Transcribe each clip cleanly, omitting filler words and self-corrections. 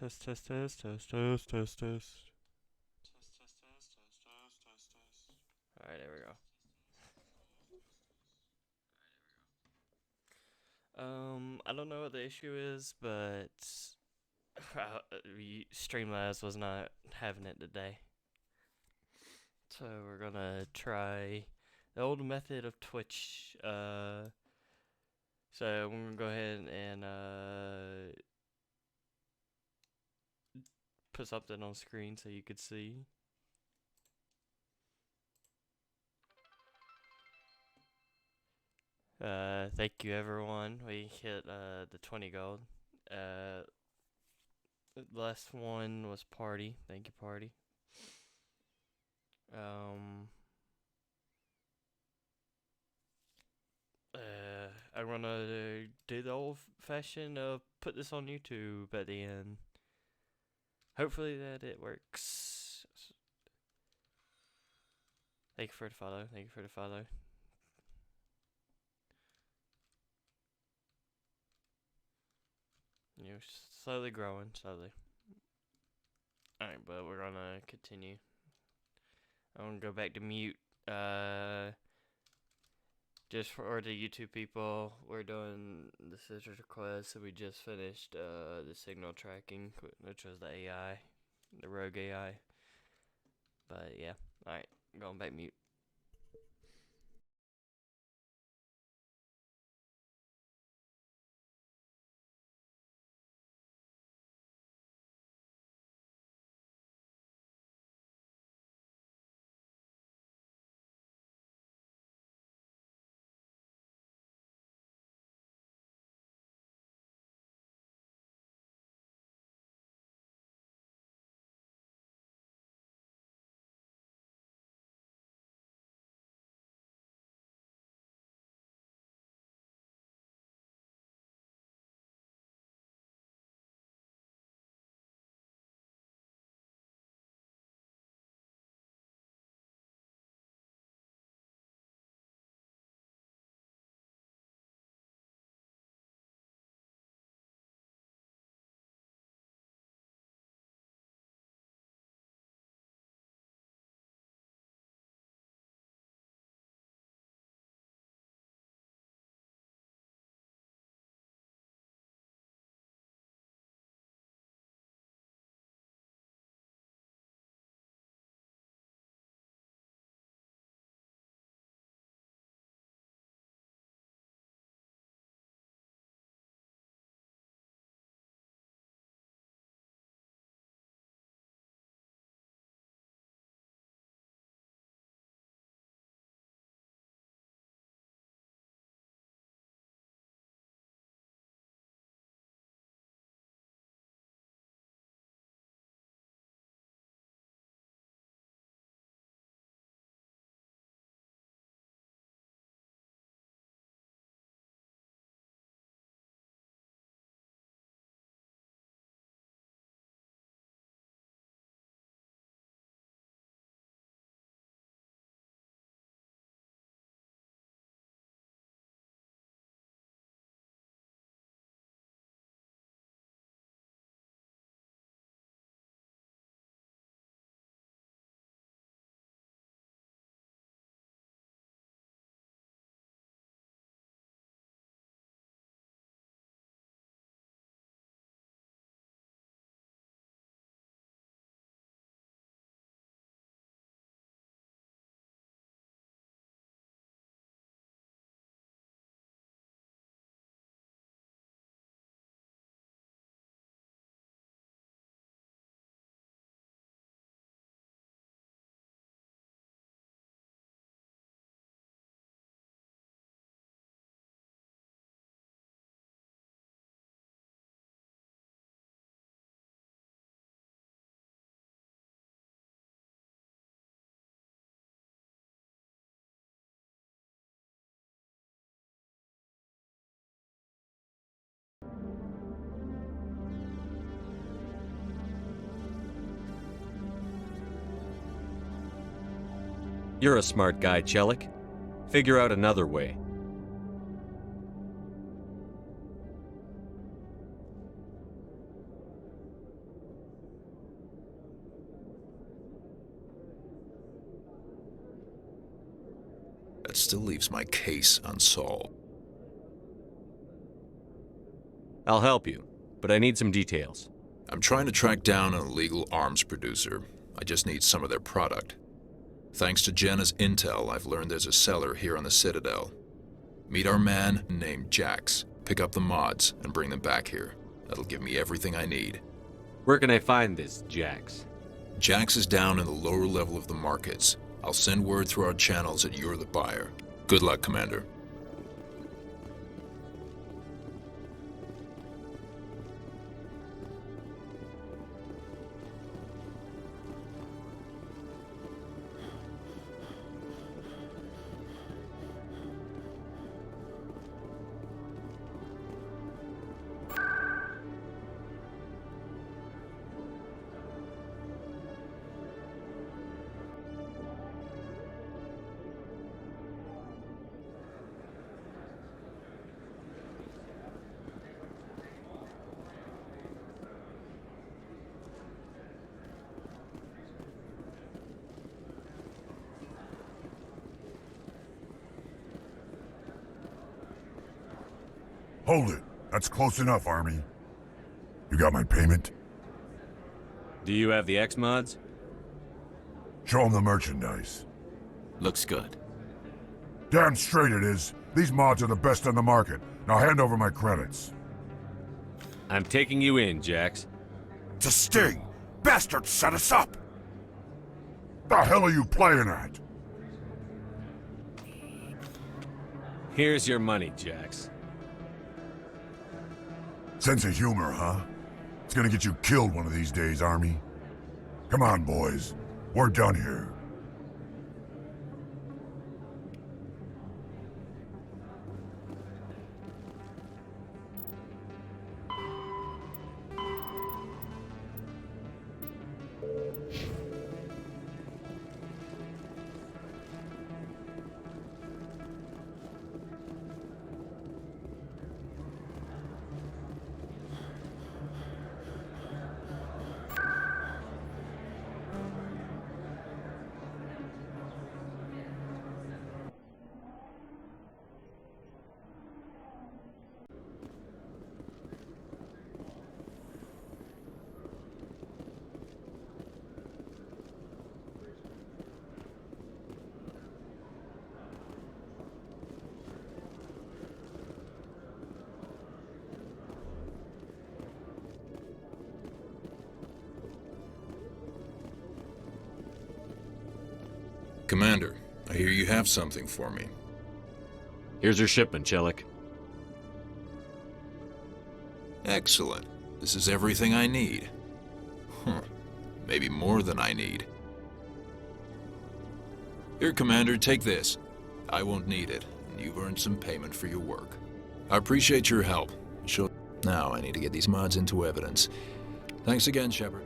Test, test, test, test, test, test, test. Alright, there we go. I don't know what the issue is, but Streamlabs was not having it today. So we're gonna try the old method of Twitch. So I'm gonna go ahead and put something on screen so you could see. Thank you everyone. We hit the 20 gold. The last one was Party. Thank you, Party. Um, I'm gonna do the old fashioned put this on YouTube at the end. Hopefully that it works. Thank you for the follow. Thank you for the follow. You're slowly growing, slowly. Alright, but we're gonna continue. I'm gonna go back to mute. Just for the YouTube people, we're doing the scissors request, so we just finished the signal tracking, which was the AI, the rogue AI. But yeah, alright, going back mute. You're a smart guy, Chelik. Figure out another way. That still leaves my case unsolved. I'll help you, but I need some details. I'm trying to track down an illegal arms producer. I just need some of their product. Thanks to Jenna's intel, I've learned there's a seller here on the Citadel. Meet our man named Jax. Pick up the mods and bring them back here. That'll give me everything I need. Where can I find this Jax? Jax is down in the lower level of the markets. I'll send word through our channels that you're the buyer. Good luck, Commander. Hold it. That's close enough, Army. You got my payment? Do you have the X-Mods? Show them the merchandise. Looks good. Damn straight it is. These mods are the best on the market. Now hand over my credits. I'm taking you in, Jax. It's a sting! Bastards set us up! The hell are you playing at? Here's your money, Jax. Sense of humor, huh? It's gonna get you killed one of these days, Army. Come on, boys. We're done here. Commander, I hear you have something for me. Here's your shipment, Chelik. Excellent. This is everything I need. Maybe more than I need. Here, Commander, take this. I won't need it, and you've earned some payment for your work. I appreciate your help. Now I need to get these mods into evidence. Thanks again, Shepard.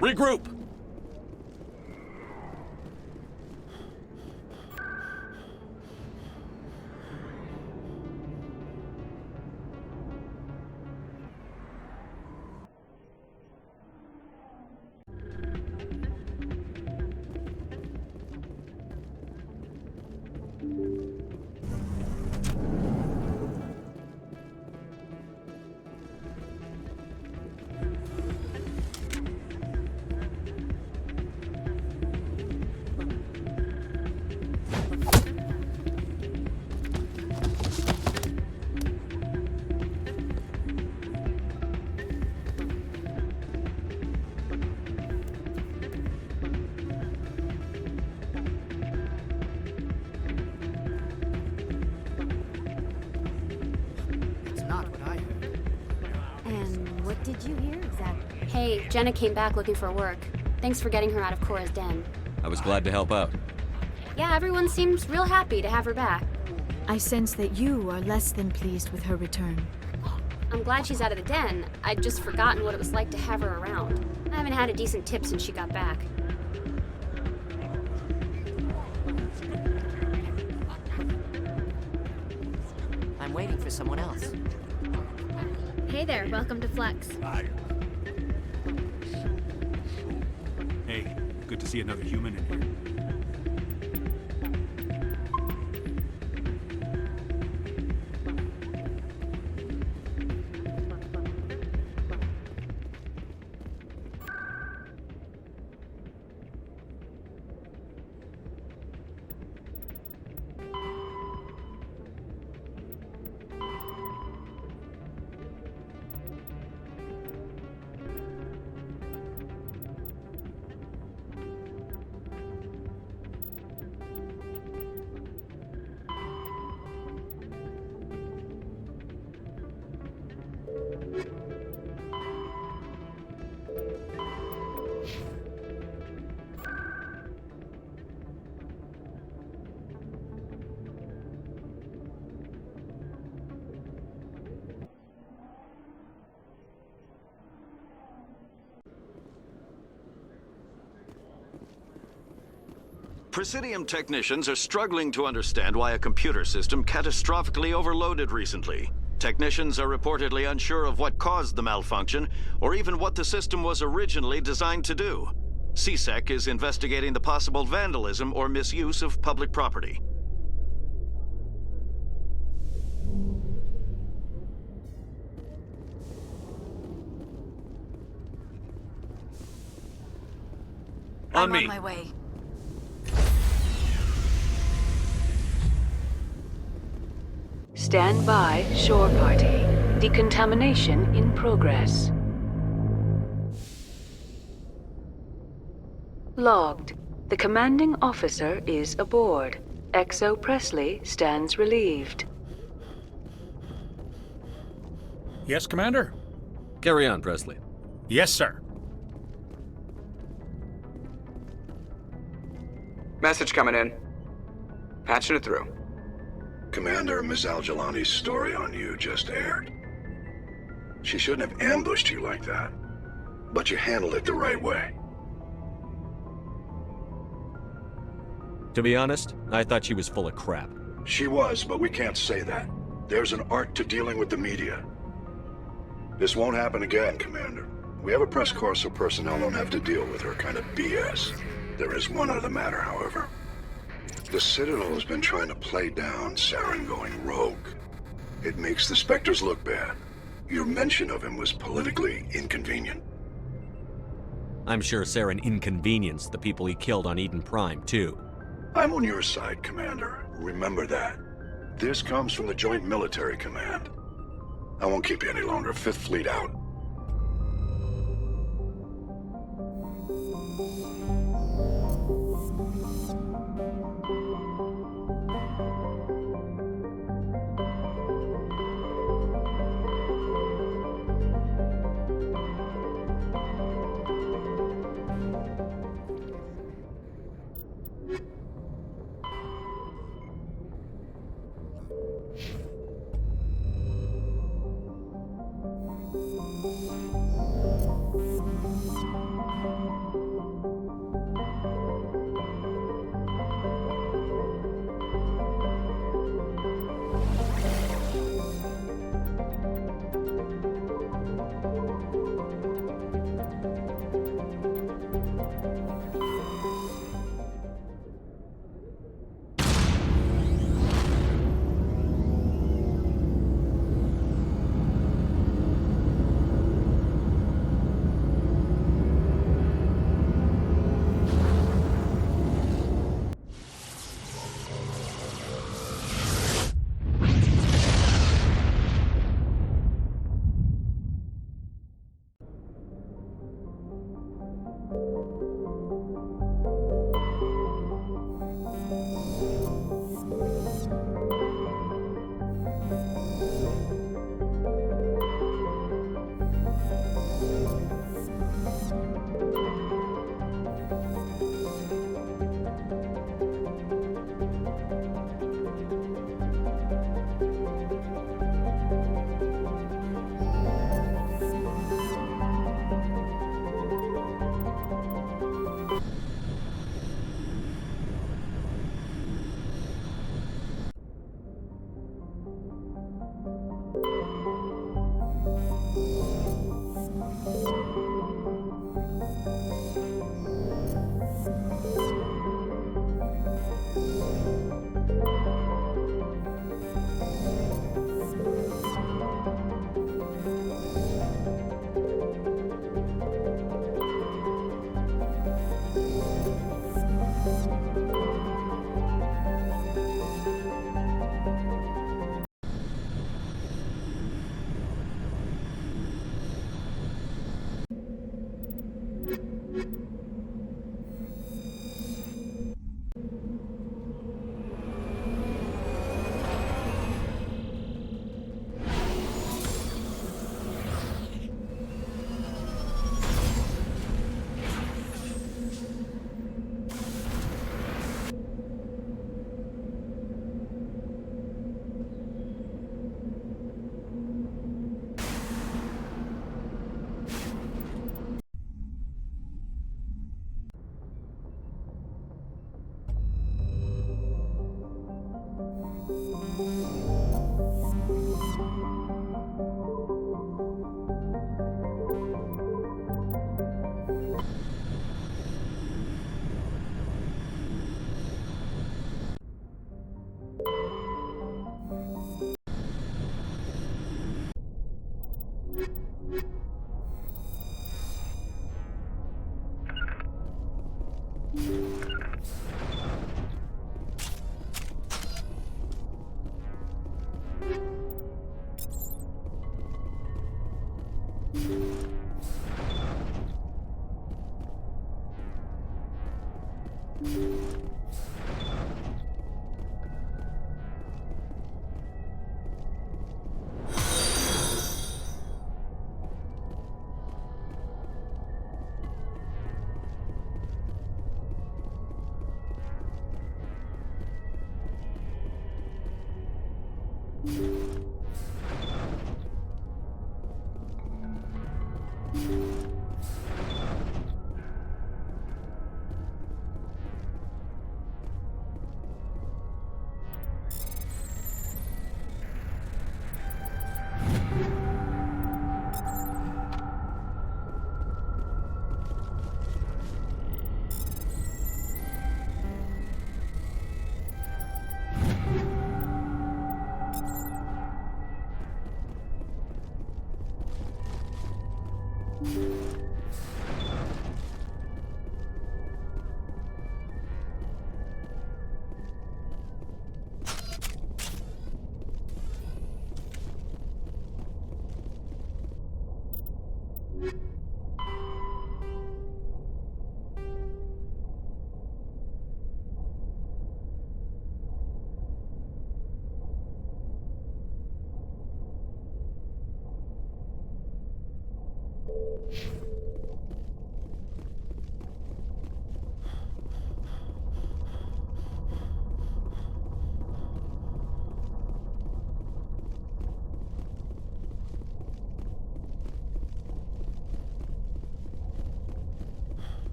Regroup! did you hear exactly? Hey, Jenna came back looking for work. Thanks for getting her out of Cora's den. I was glad to help out. Yeah, everyone seems real happy to have her back. I sense that you are less than pleased with her return. I'm glad she's out of the den. I'd just forgotten what it was like to have her around. I haven't had a decent tip since she got back. I'm waiting for someone else. Hey there, welcome to Flex. Hey, good to see another human in here. Presidium technicians are struggling to understand why a computer system catastrophically overloaded recently. Technicians are reportedly unsure of what caused the malfunction, or even what the system was originally designed to do. CSEC is investigating the possible vandalism or misuse of public property. On me. On my way. Stand by, shore party. Decontamination in progress. Logged. The commanding officer is aboard. XO Presley stands relieved. Yes, Commander? Carry on, Presley. Yes, sir. Message coming in. Patching it through. Commander, Ms. Al-Jalani's story on you just aired. She shouldn't have ambushed you like that, but you handled it the right way. To be honest, I thought she was full of crap. She was, but we can't say that. There's an art to dealing with the media. This won't happen again, Commander. We have a press corps so personnel don't have to deal with her kind of BS. There is one other matter, however. The Citadel has been trying to play down Saren going rogue. It makes the Spectres look bad. Your mention of him was politically inconvenient. I'm sure Saren inconvenienced the people he killed on Eden Prime, too. I'm on your side, Commander. Remember that. This comes from the Joint Military Command. I won't keep you any longer. Fifth Fleet out.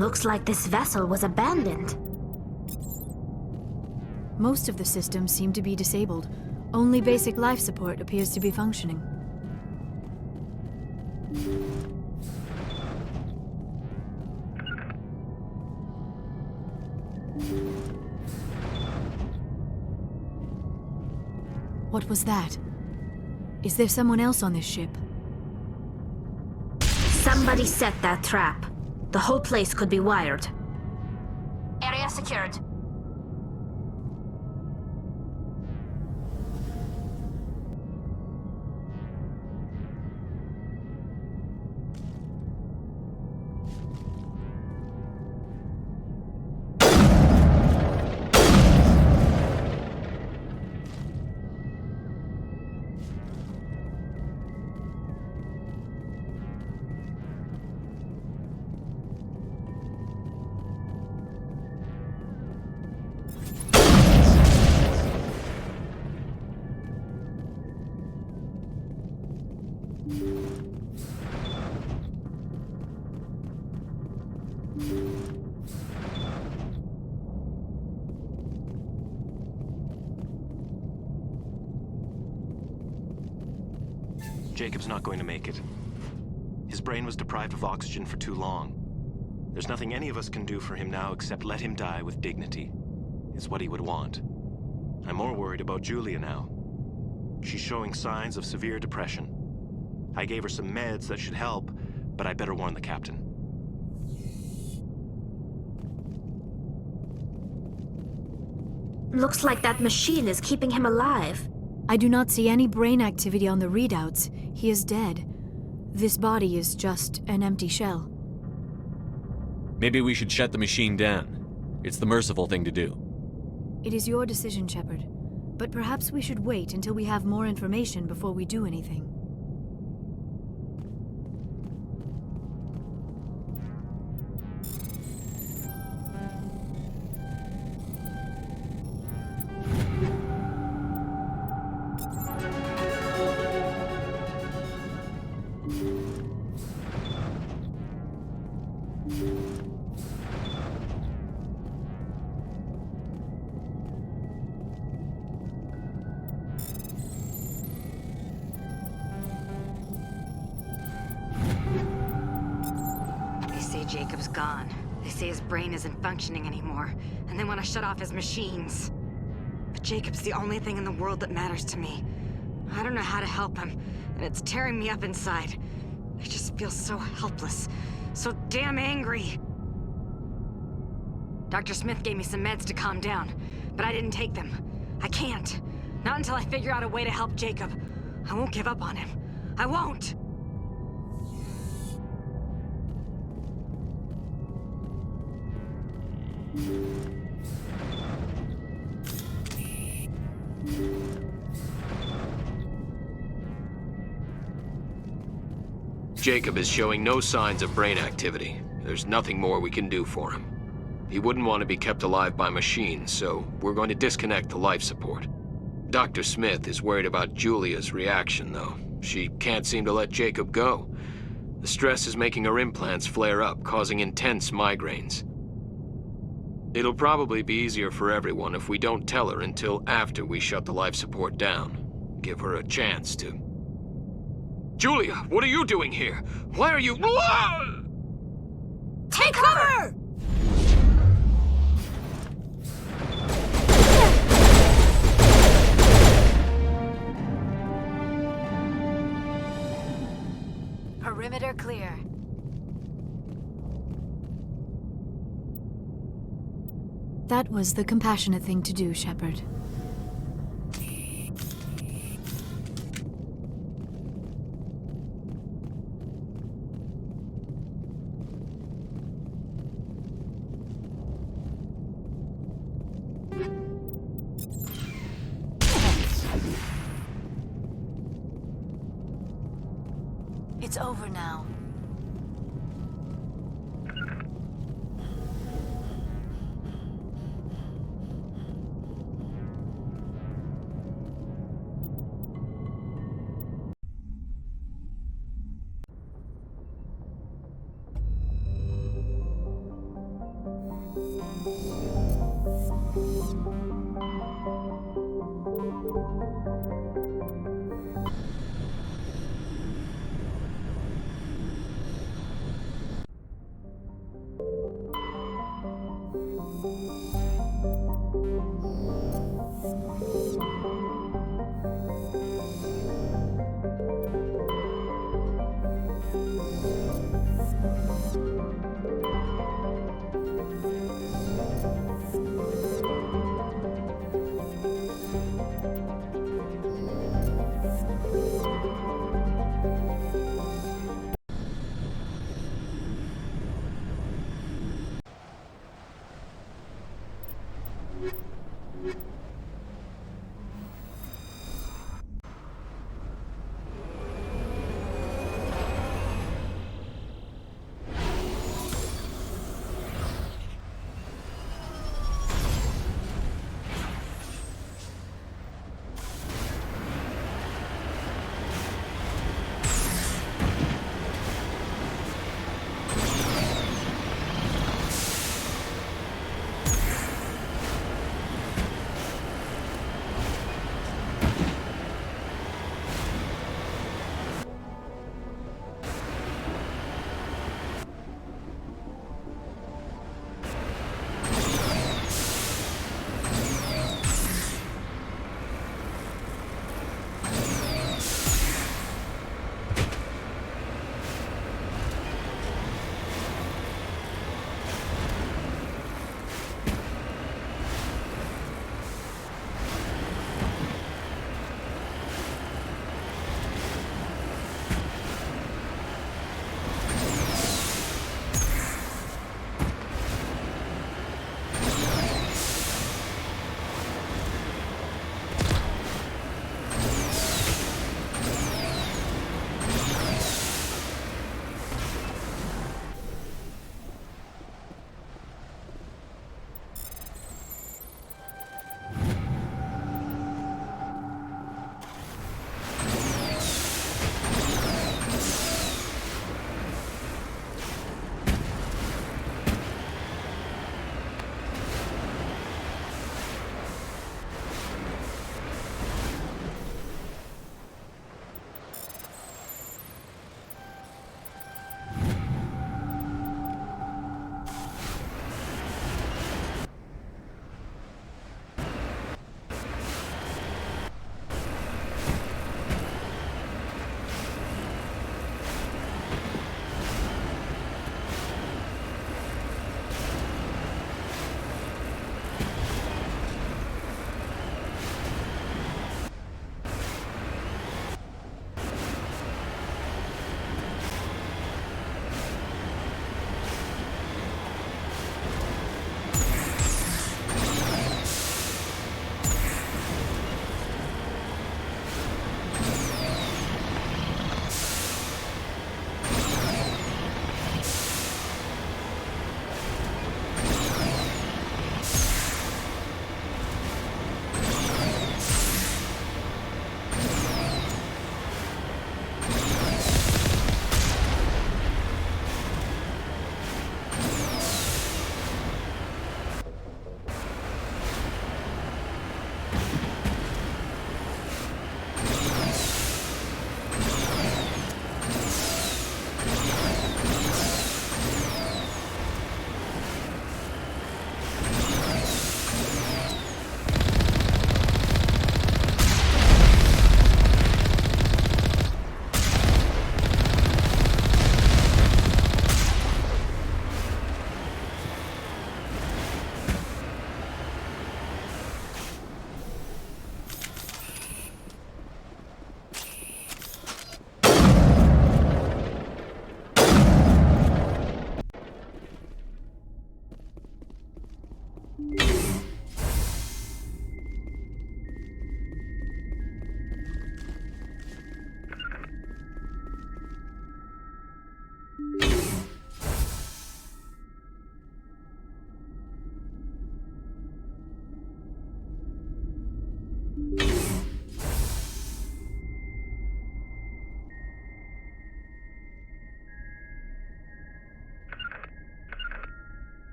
Looks like this vessel was abandoned. Most of the systems seem to be disabled. Only basic life support appears to be functioning. What was that? Is there someone else on this ship? Somebody set that trap. The whole place could be wired. Area secured. Jacob's not going to make it. His brain was deprived of oxygen for too long. There's nothing any of us can do for him now except let him die with dignity. Is what he would want. I'm more worried about Julia now. She's showing signs of severe depression. I gave her some meds that should help, but I better warn the captain. Looks like that machine is keeping him alive. I do not see any brain activity on the readouts. He is dead. This body is just an empty shell. Maybe we should shut the machine down. It's the merciful thing to do. It is your decision, Shepard. But perhaps we should wait until we have more information before we do anything. Jacob's gone. They say his brain isn't functioning anymore, and they want to shut off his machines. But Jacob's the only thing in the world that matters to me. I don't know how to help him, and it's tearing me up inside. I just feel so helpless, so damn angry. Dr. Smith gave me some meds to calm down, but I didn't take them. I can't. Not until I figure out a way to help Jacob. I won't give up on him. I won't! Jacob is showing no signs of brain activity. There's nothing more we can do for him. He wouldn't want to be kept alive by machines, so we're going to disconnect the life support. Dr. Smith is worried about Julia's reaction, though. She can't seem to let Jacob go. The stress is making her implants flare up, causing intense migraines. It'll probably be easier for everyone if we don't tell her until after we shut the life support down. Give her a chance to... Julia, what are you doing here? Why are you... Take cover! Perimeter clear. That was the compassionate thing to do, Shepard. It's over now.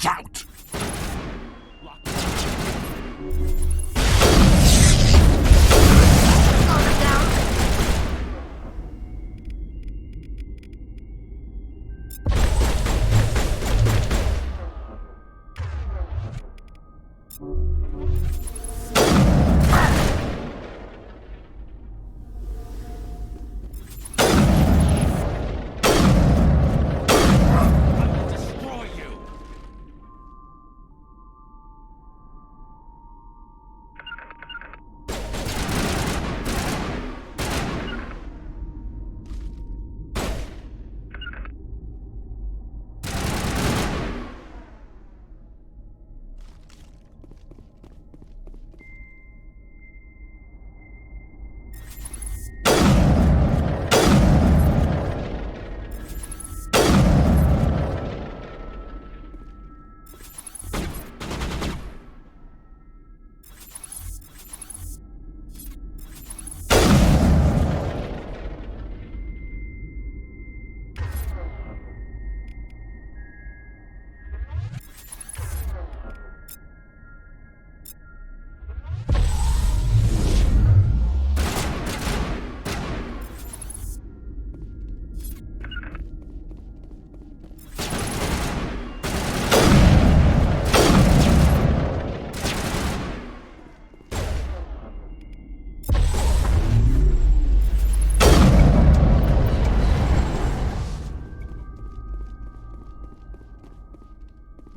Watch out!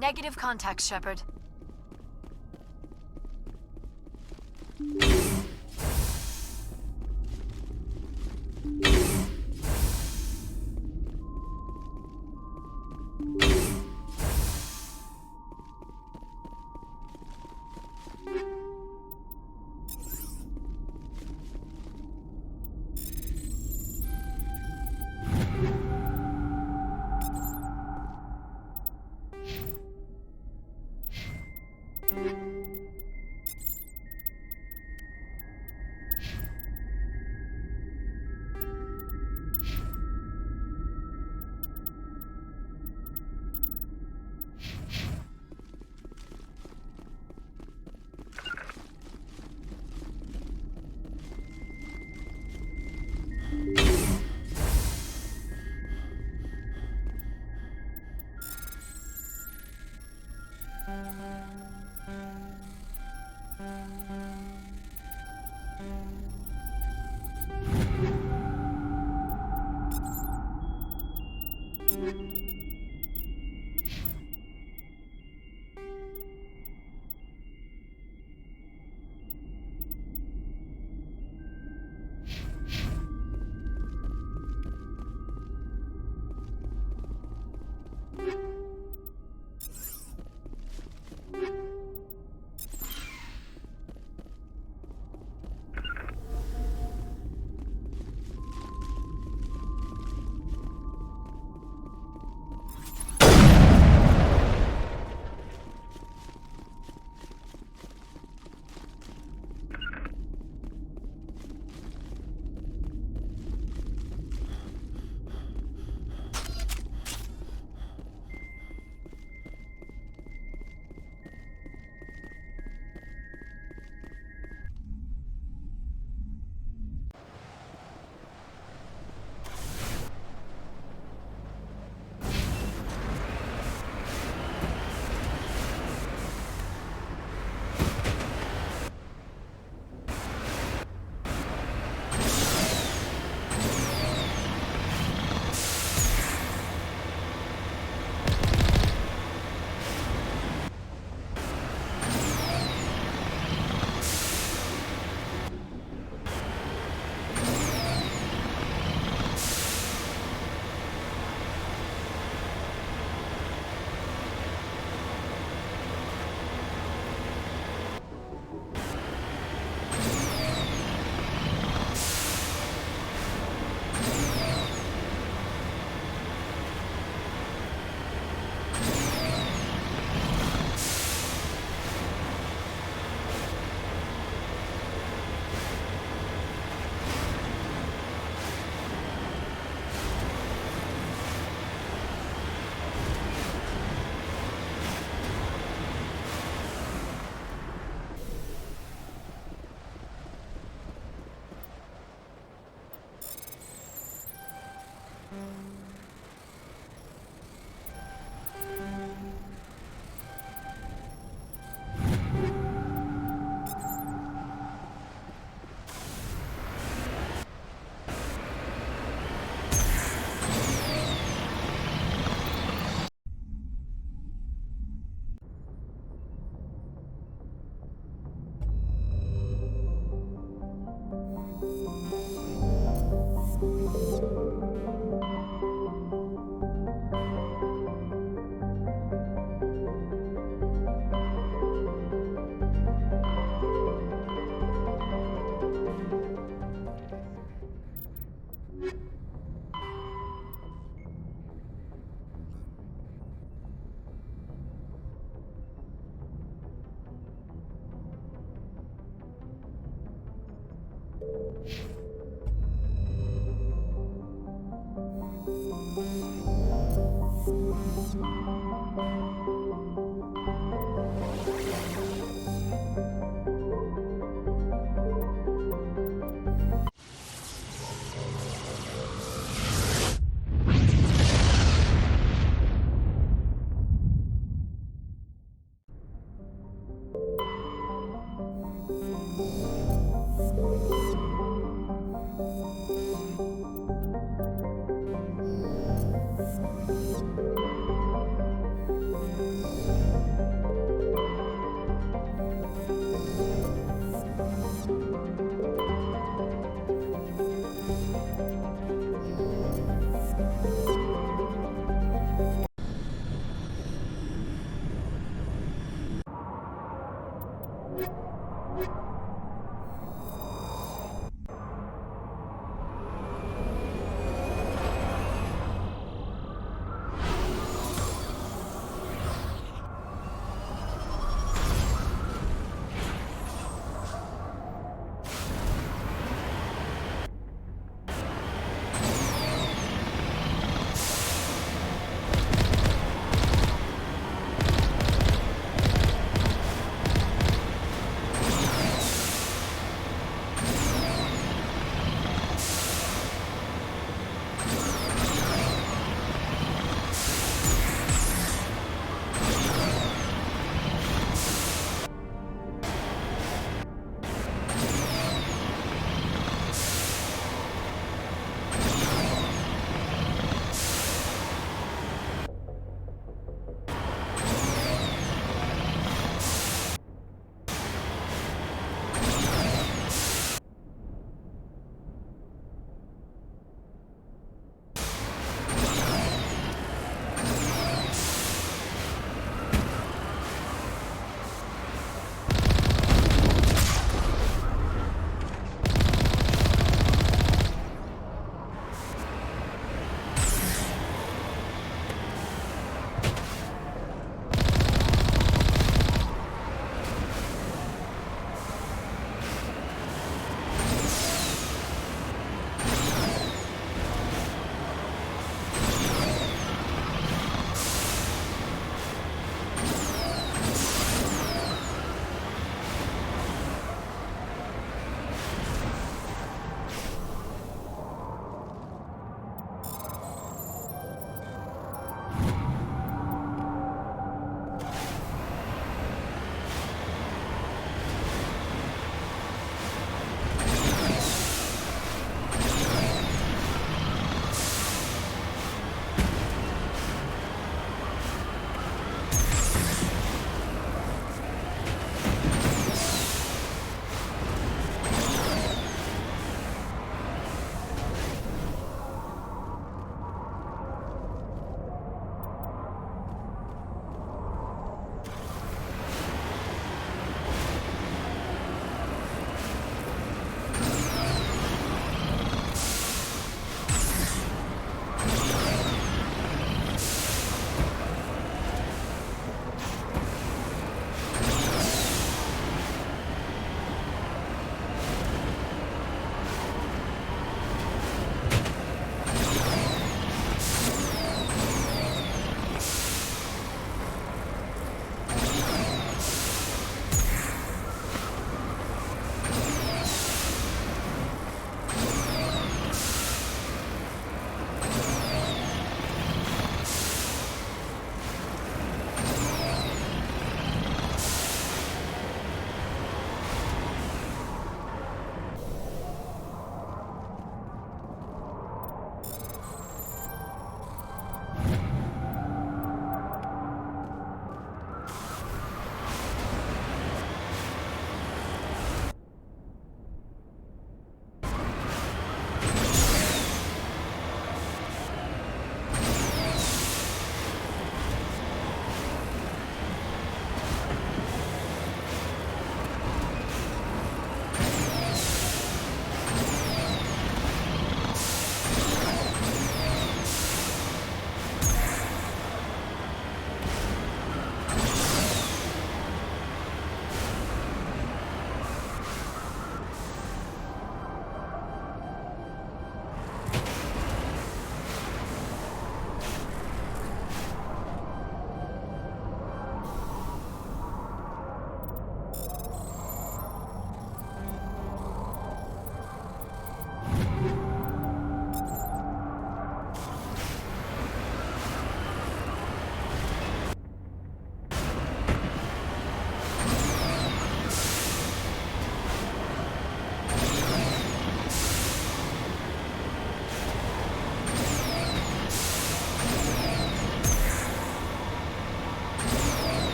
Negative contact, Shepard.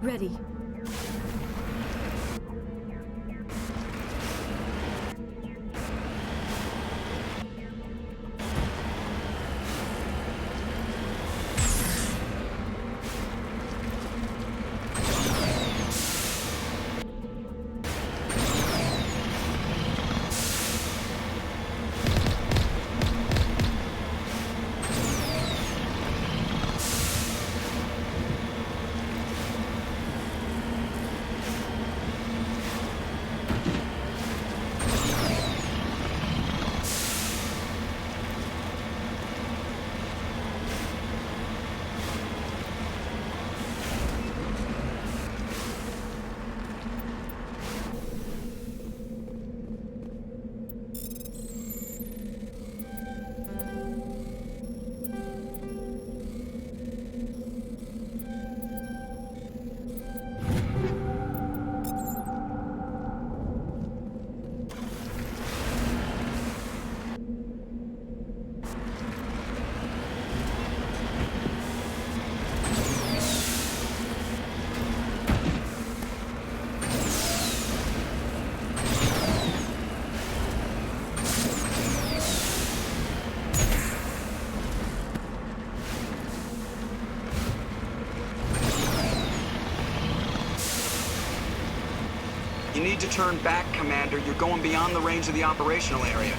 Ready. need to turn back, Commander. You're going beyond the range of the operational area.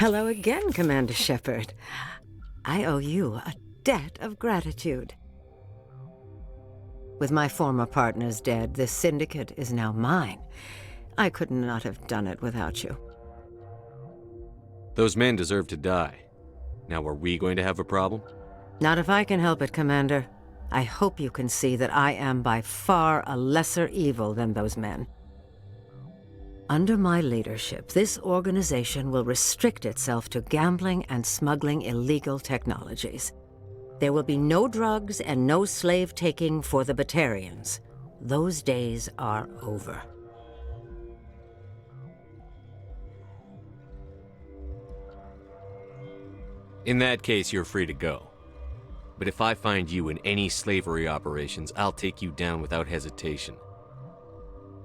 Hello again, Commander Shepard. I owe you a debt of gratitude. With my former partners dead, this syndicate is now mine. I could not have done it without you. Those men deserve to die. Now, are we going to have a problem? Not if I can help it, Commander. I hope you can see that I am by far a lesser evil than those men. Under my leadership, this organization will restrict itself to gambling and smuggling illegal technologies. There will be no drugs and no slave-taking for the Batarians. Those days are over. In that case, you're free to go. But if I find you in any slavery operations, I'll take you down without hesitation.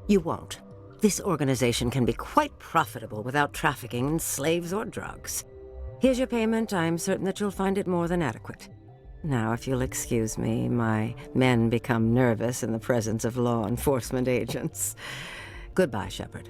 You won't. This organization can be quite profitable without trafficking in slaves or drugs. Here's your payment. I'm certain that you'll find it more than adequate. Now, if you'll excuse me, my men become nervous in the presence of law enforcement agents. Goodbye, Shepard.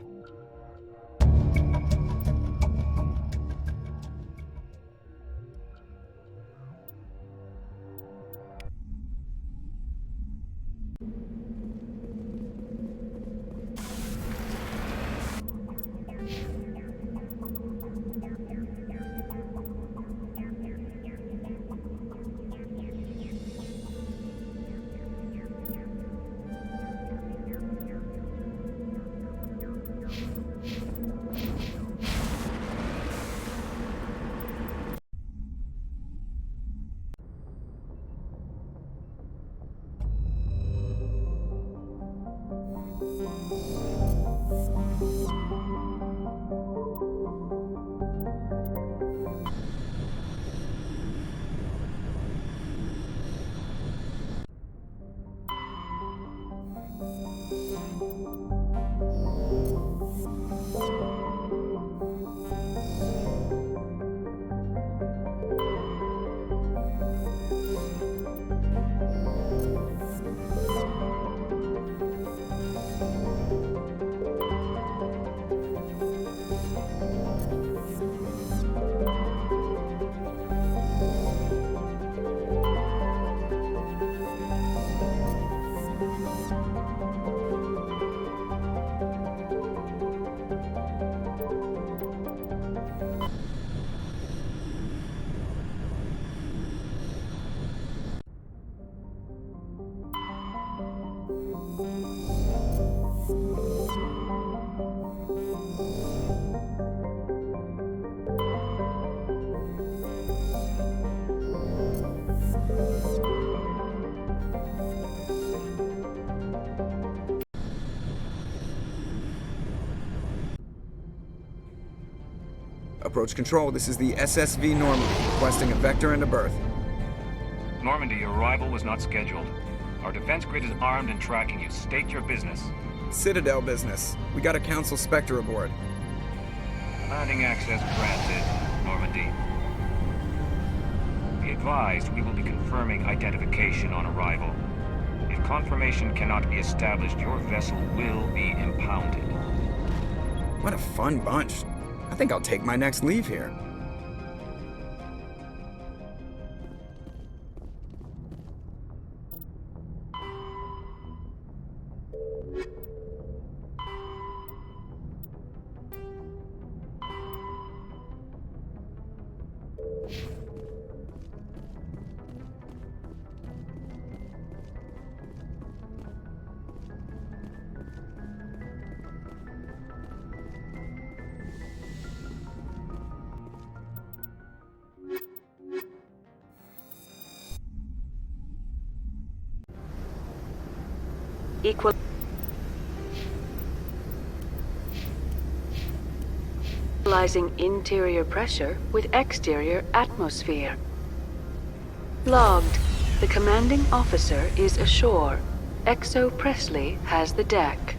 Approach control, this is the SSV Normandy, requesting a vector and a berth. Normandy, your arrival was not scheduled. Our defense grid is armed and tracking you. State your business. Citadel business. We got a Council Spectre aboard. Landing access granted, Normandy. Be advised, we will be confirming identification on arrival. If confirmation cannot be established, your vessel will be impounded. What a fun bunch. I think I'll take my next leave here. Equalizing interior pressure with exterior atmosphere. Logged. The commanding officer is ashore. XO Presley has the deck.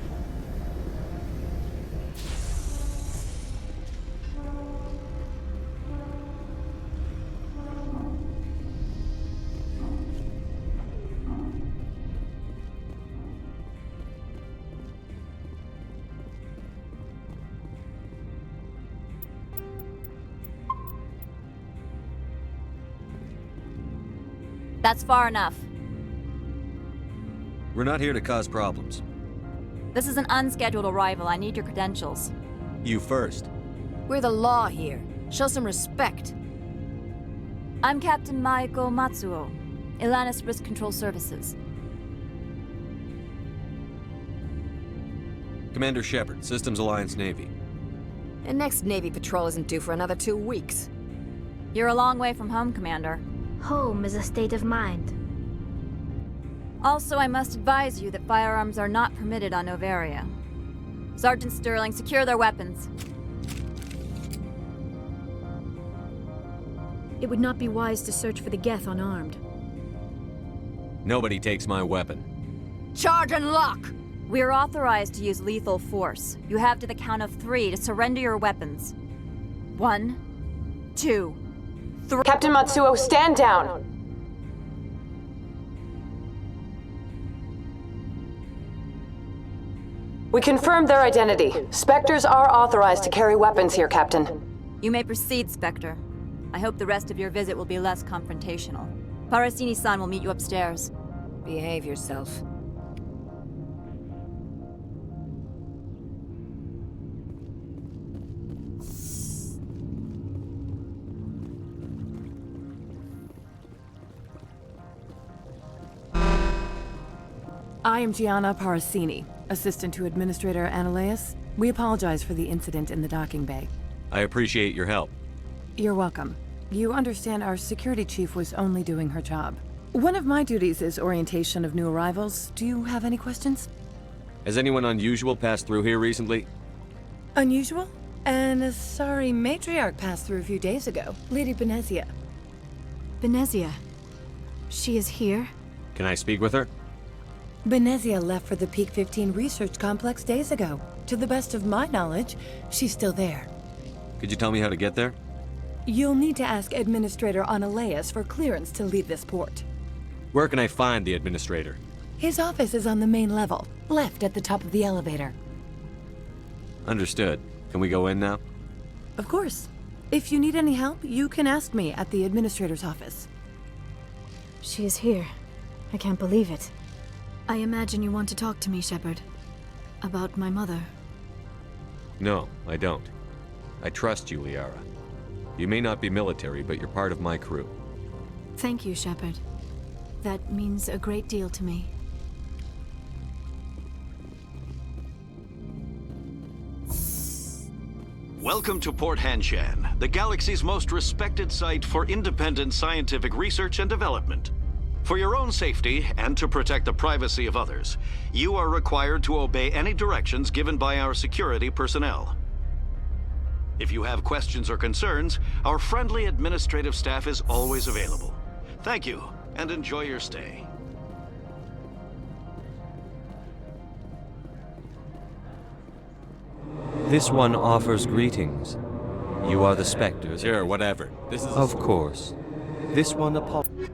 That's far enough. We're not here to cause problems. This is an unscheduled arrival. I need your credentials. You first. We're the law here. Show some respect. I'm Captain Maiko Matsuo, Ilanis Risk Control Services. Commander Shepard, Systems Alliance Navy. And next Navy patrol isn't due for another 2 weeks. You're a long way from home, Commander. Home is a state of mind. Also, I must advise you that firearms are not permitted on Noveria. Sergeant Sterling, secure their weapons. It would not be wise to search for the Geth unarmed. Nobody takes my weapon. Charge and lock! We're authorized to use lethal force. You have to the count of 3 to surrender your weapons. 1, 2, 3. Captain Matsuo, stand down! We confirmed their identity. Spectres are authorized to carry weapons here, Captain. You may proceed, Spectre. I hope the rest of your visit will be less confrontational. Parasini-san will meet you upstairs. Behave yourself. I am Gianna Parasini, assistant to Administrator Ananias. We apologize for the incident in the docking bay. I appreciate your help. You're welcome. You understand our security chief was only doing her job. One of my duties is orientation of new arrivals. Do you have any questions? Has anyone unusual passed through here recently? Unusual? An Asari matriarch passed through a few days ago. Lady Benezia. Benezia? She is here? Can I speak with her? Benezia left for the Peak 15 research complex days ago. To the best of my knowledge, she's still there. Could you tell me how to get there? You'll need to ask Administrator Ananias for clearance to leave this port. Where can I find the Administrator? His office is on the main level, left at the top of the elevator. Understood. Can we go in now? Of course. If you need any help, you can ask me at the Administrator's office. She is here. I can't believe it. I imagine you want to talk to me, Shepard. About my mother. No, I don't. I trust you, Liara. You may not be military, but you're part of my crew. Thank you, Shepard. That means a great deal to me. Welcome to Port Hanshan, the galaxy's most respected site for independent scientific research and development. For your own safety, and to protect the privacy of others, you are required to obey any directions given by our security personnel. If you have questions or concerns, our friendly administrative staff is always available. Thank you, and enjoy your stay. This one offers greetings. You are the Spectres. Sure, whatever. This is Of course. This one apologizes.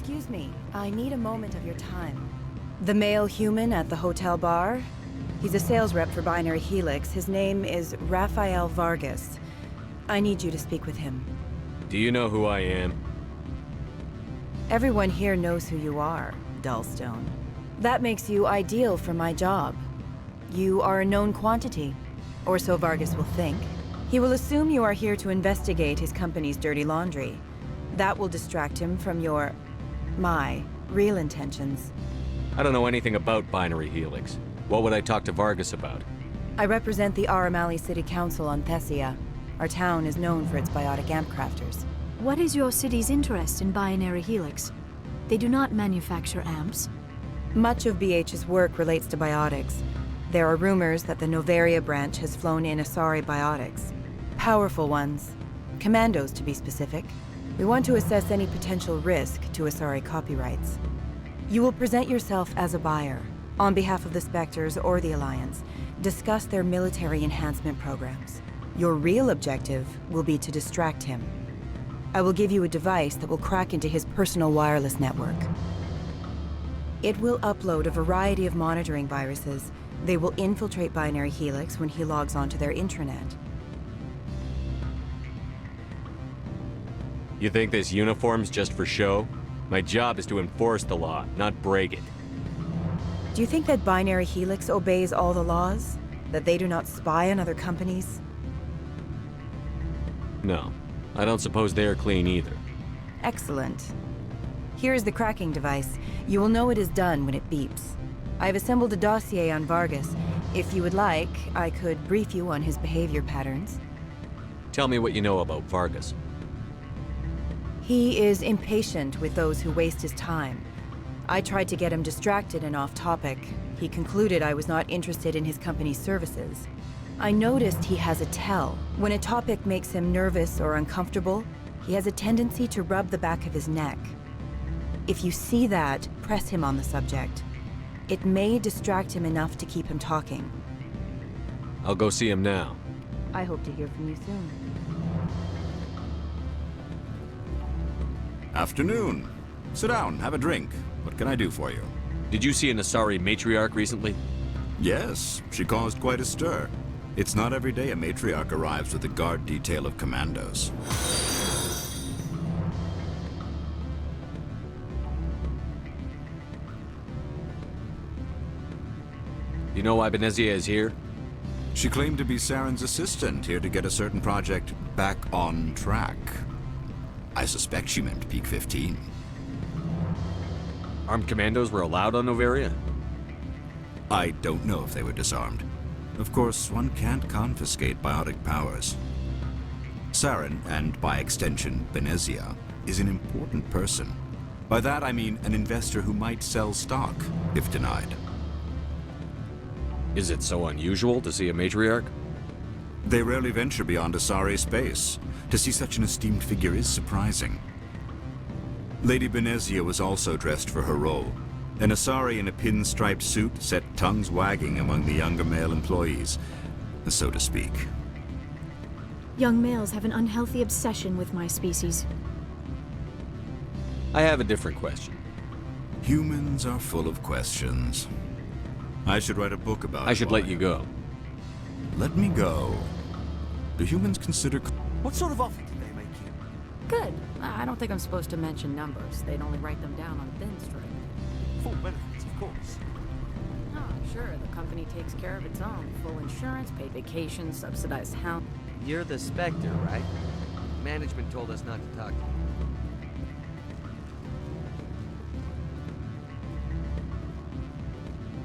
Excuse me, I need a moment of your time. The male human at the hotel bar? He's a sales rep for Binary Helix. His name is Rafael Vargas. I need you to speak with him. Do you know who I am? Everyone here knows who you are, Dullstone. That makes you ideal for my job. You are a known quantity, or so Vargas will think. He will assume you are here to investigate his company's dirty laundry. That will distract him from my real intentions. I don't know anything about Binary Helix. What would I talk to Vargas about? I represent the Aramali City Council on Thessia. Our town is known for its biotic amp crafters. What is your city's interest in Binary Helix? They do not manufacture amps. Much of BH's work relates to biotics. There are rumors that the Novaria branch has flown in Asari biotics. Powerful ones. Commandos, to be specific. We want to assess any potential risk to Asari copyrights. You will present yourself as a buyer, on behalf of the Spectres or the Alliance. Discuss their military enhancement programs. Your real objective will be to distract him. I will give you a device that will crack into his personal wireless network. It will upload a variety of monitoring viruses. They will infiltrate Binary Helix when he logs onto their intranet. You think this uniform's just for show? My job is to enforce the law, not break it. Do you think that Binary Helix obeys all the laws? That they do not spy on other companies? No. I don't suppose they're clean either. Excellent. Here is the cracking device. You will know it is done when it beeps. I have assembled a dossier on Vargas. If you would like, I could brief you on his behavior patterns. Tell me what you know about Vargas. He is impatient with those who waste his time. I tried to get him distracted and off topic. He concluded I was not interested in his company's services. I noticed he has a tell. When a topic makes him nervous or uncomfortable, he has a tendency to rub the back of his neck. If you see that, press him on the subject. It may distract him enough to keep him talking. I'll go see him now. I hope to hear from you soon. Afternoon. Sit down, have a drink. What can I do for you? Did you see an Asari matriarch recently? Yes, she caused quite a stir. It's not every day a matriarch arrives with a guard detail of commandos. You know why Benezia is here? She claimed to be Saren's assistant, here to get a certain project back on track. I suspect she meant Peak 15. Armed commandos were allowed on Noveria? I don't know if they were disarmed. Of course, one can't confiscate biotic powers. Saren, and by extension Benezia, is an important person. By that I mean an investor who might sell stock, if denied. Is it so unusual to see a matriarch? They rarely venture beyond Asari space. To see such an esteemed figure is surprising. Lady Benezia was also dressed for her role. An Asari in a pinstriped suit set tongues wagging among the younger male employees, so to speak. Young males have an unhealthy obsession with my species. I have a different question. Humans are full of questions. I should write a book about it. I should let you go. Let me go. Do humans consider... What sort of offer did they make you? Good. I don't think I'm supposed to mention numbers. They'd only write them down on thin string. Full benefits, of course. Oh, sure. The company takes care of its own. Full insurance, paid vacation, subsidized house. You're the Spectre, right? Management told us not to talk to you.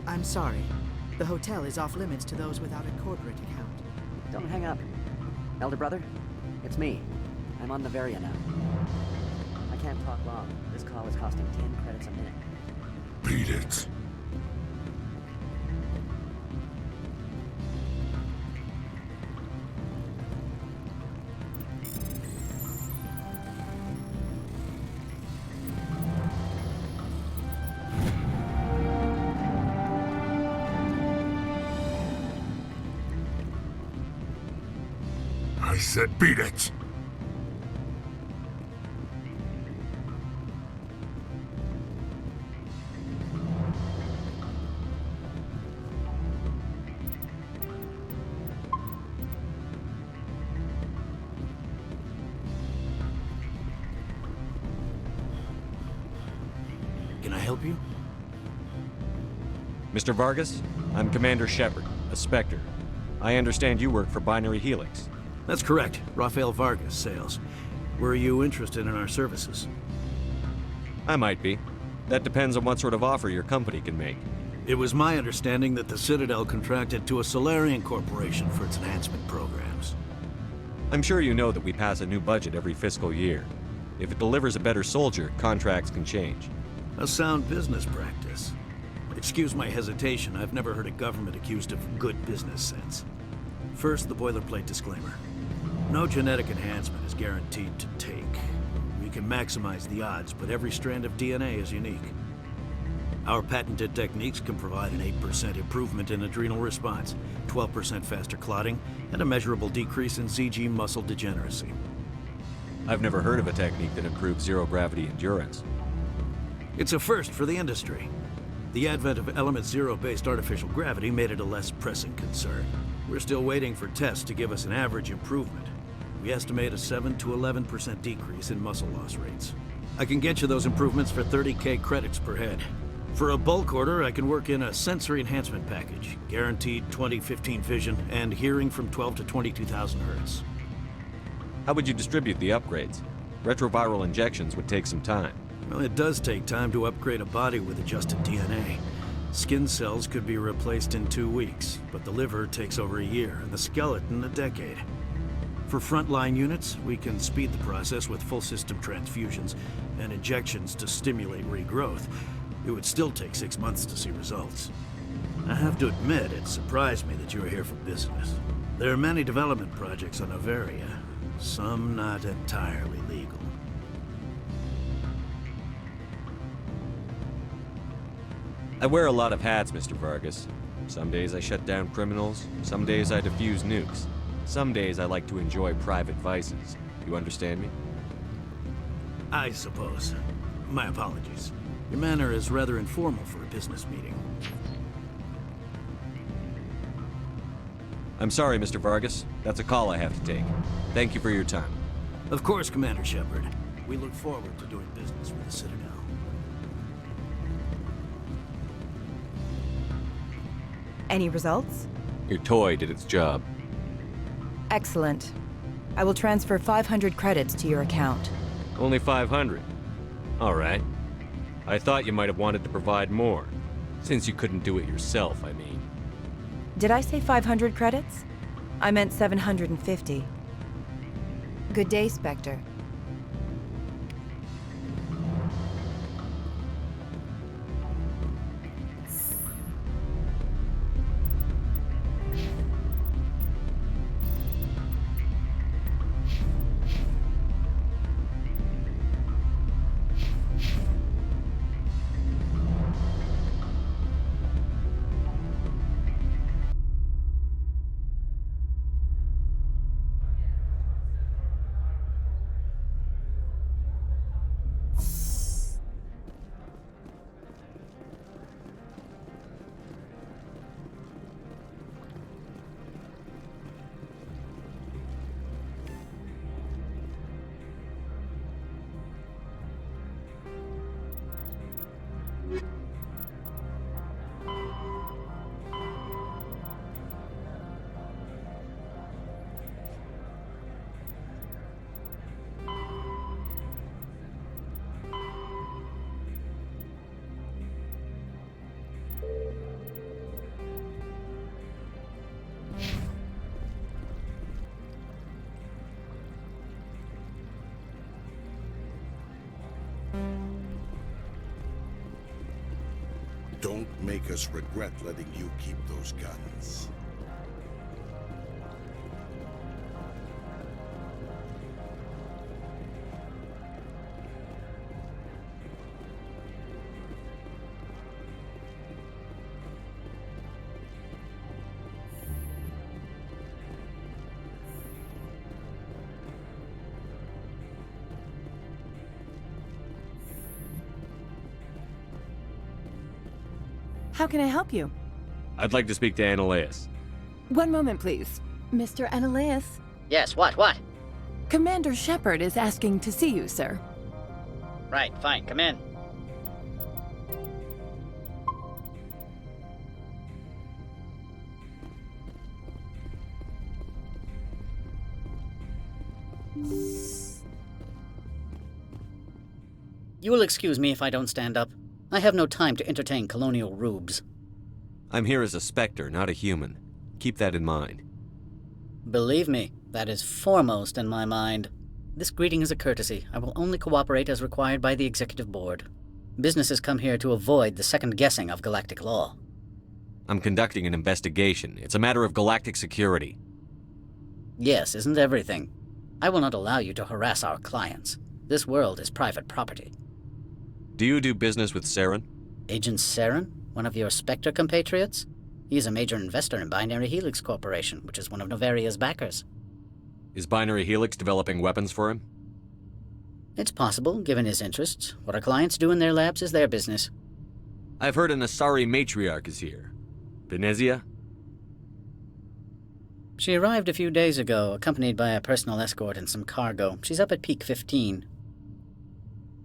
I'm sorry. The hotel is off limits to those without a corporate account. Don't hang up. Elder brother, it's me. I'm on Noveria now. I can't talk long. This call is costing 10 credits a minute. Beat it. I said beat it! Can I help you? Mr. Vargas, I'm Commander Shepard, a Spectre. I understand you work for Binary Helix. That's correct. Rafael Vargas, sales. Were you interested in our services? I might be. That depends on what sort of offer your company can make. It was my understanding that the Citadel contracted to a Solarian corporation for its enhancement programs. I'm sure you know that we pass a new budget every fiscal year. If it delivers a better soldier, contracts can change. A sound business practice. Excuse my hesitation, I've never heard a government accused of good business sense. First, the boilerplate disclaimer. No genetic enhancement is guaranteed to take. We can maximize the odds, but every strand of DNA is unique. Our patented techniques can provide an 8% improvement in adrenal response, 12% faster clotting, and a measurable decrease in ZG muscle degeneracy. I've never heard of a technique that improves zero-gravity endurance. It's a first for the industry. The advent of Element Zero-based artificial gravity made it a less pressing concern. We're still waiting for tests to give us an average improvement. We estimate a 7 to 11% decrease in muscle loss rates. I can get you those improvements for 30K credits per head. For a bulk order, I can work in a sensory enhancement package, guaranteed 20/15 vision, and hearing from 12 to 22,000 hertz. How would you distribute the upgrades? Retroviral injections would take some time. Well, it does take time to upgrade a body with adjusted DNA. Skin cells could be replaced in 2 weeks, but the liver takes over a year, and the skeleton a decade. For frontline units, we can speed the process with full system transfusions and injections to stimulate regrowth. It would still take 6 months to see results. I have to admit, it surprised me that you were here for business. There are many development projects on Noveria, some not entirely legal. I wear a lot of hats, Mr. Vargas. Some days I shut down criminals, some days I defuse nukes. Some days I like to enjoy private vices. You understand me? I suppose. My apologies. Your manner is rather informal for a business meeting. I'm sorry, Mr. Vargas. That's a call I have to take. Thank you for your time. Of course, Commander Shepard. We look forward to doing business with the Citadel. Any results? Your toy did its job. Excellent. I will transfer 500 credits to your account. Only 500. All right. I thought you might have wanted to provide more. Since you couldn't do it yourself, I mean. Did I say 500 credits? I meant 750. Good day, Spectre. Don't make us regret letting you keep those guns. How can I help you? I'd like to speak to Annaleas. One moment, please. Mr. Annaleas? Yes, what? Commander Shepard is asking to see you, sir. Right, fine, come in. You will excuse me if I don't stand up. I have no time to entertain colonial rubes. I'm here as a Spectre, not a human. Keep that in mind. Believe me, that is foremost in my mind. This greeting is a courtesy. I will only cooperate as required by the Executive Board. Businesses come here to avoid the second guessing of galactic law. I'm conducting an investigation. It's a matter of galactic security. Yes, isn't everything? I will not allow you to harass our clients. This world is private property. Do you do business with Saren? Agent Saren? One of your Spectre compatriots? He is a major investor in Binary Helix Corporation, which is one of Novaria's backers. Is Binary Helix developing weapons for him? It's possible, given his interests. What our clients do in their labs is their business. I've heard an Asari matriarch is here. Benezia? She arrived a few days ago, accompanied by a personal escort and some cargo. She's up at Peak 15.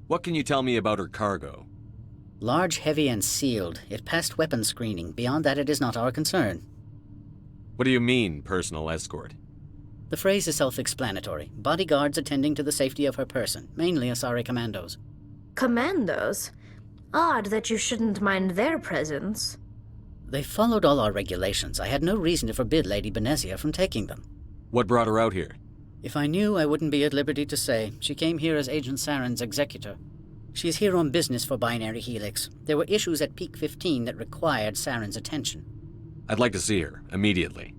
What can you tell me about her cargo? Large, heavy, and sealed. It passed weapons screening. Beyond that, it is not our concern. What do you mean, personal escort? The phrase is self-explanatory. Bodyguards attending to the safety of her person, mainly Asari commandos. Commandos? Odd that you shouldn't mind their presence. They followed all our regulations. I had no reason to forbid Lady Benezia from taking them. What brought her out here? If I knew, I wouldn't be at liberty to say. She came here as Agent Saren's executor. She is here on business for Binary Helix. There were issues at Peak 15 that required Saren's attention. I'd like to see her, immediately.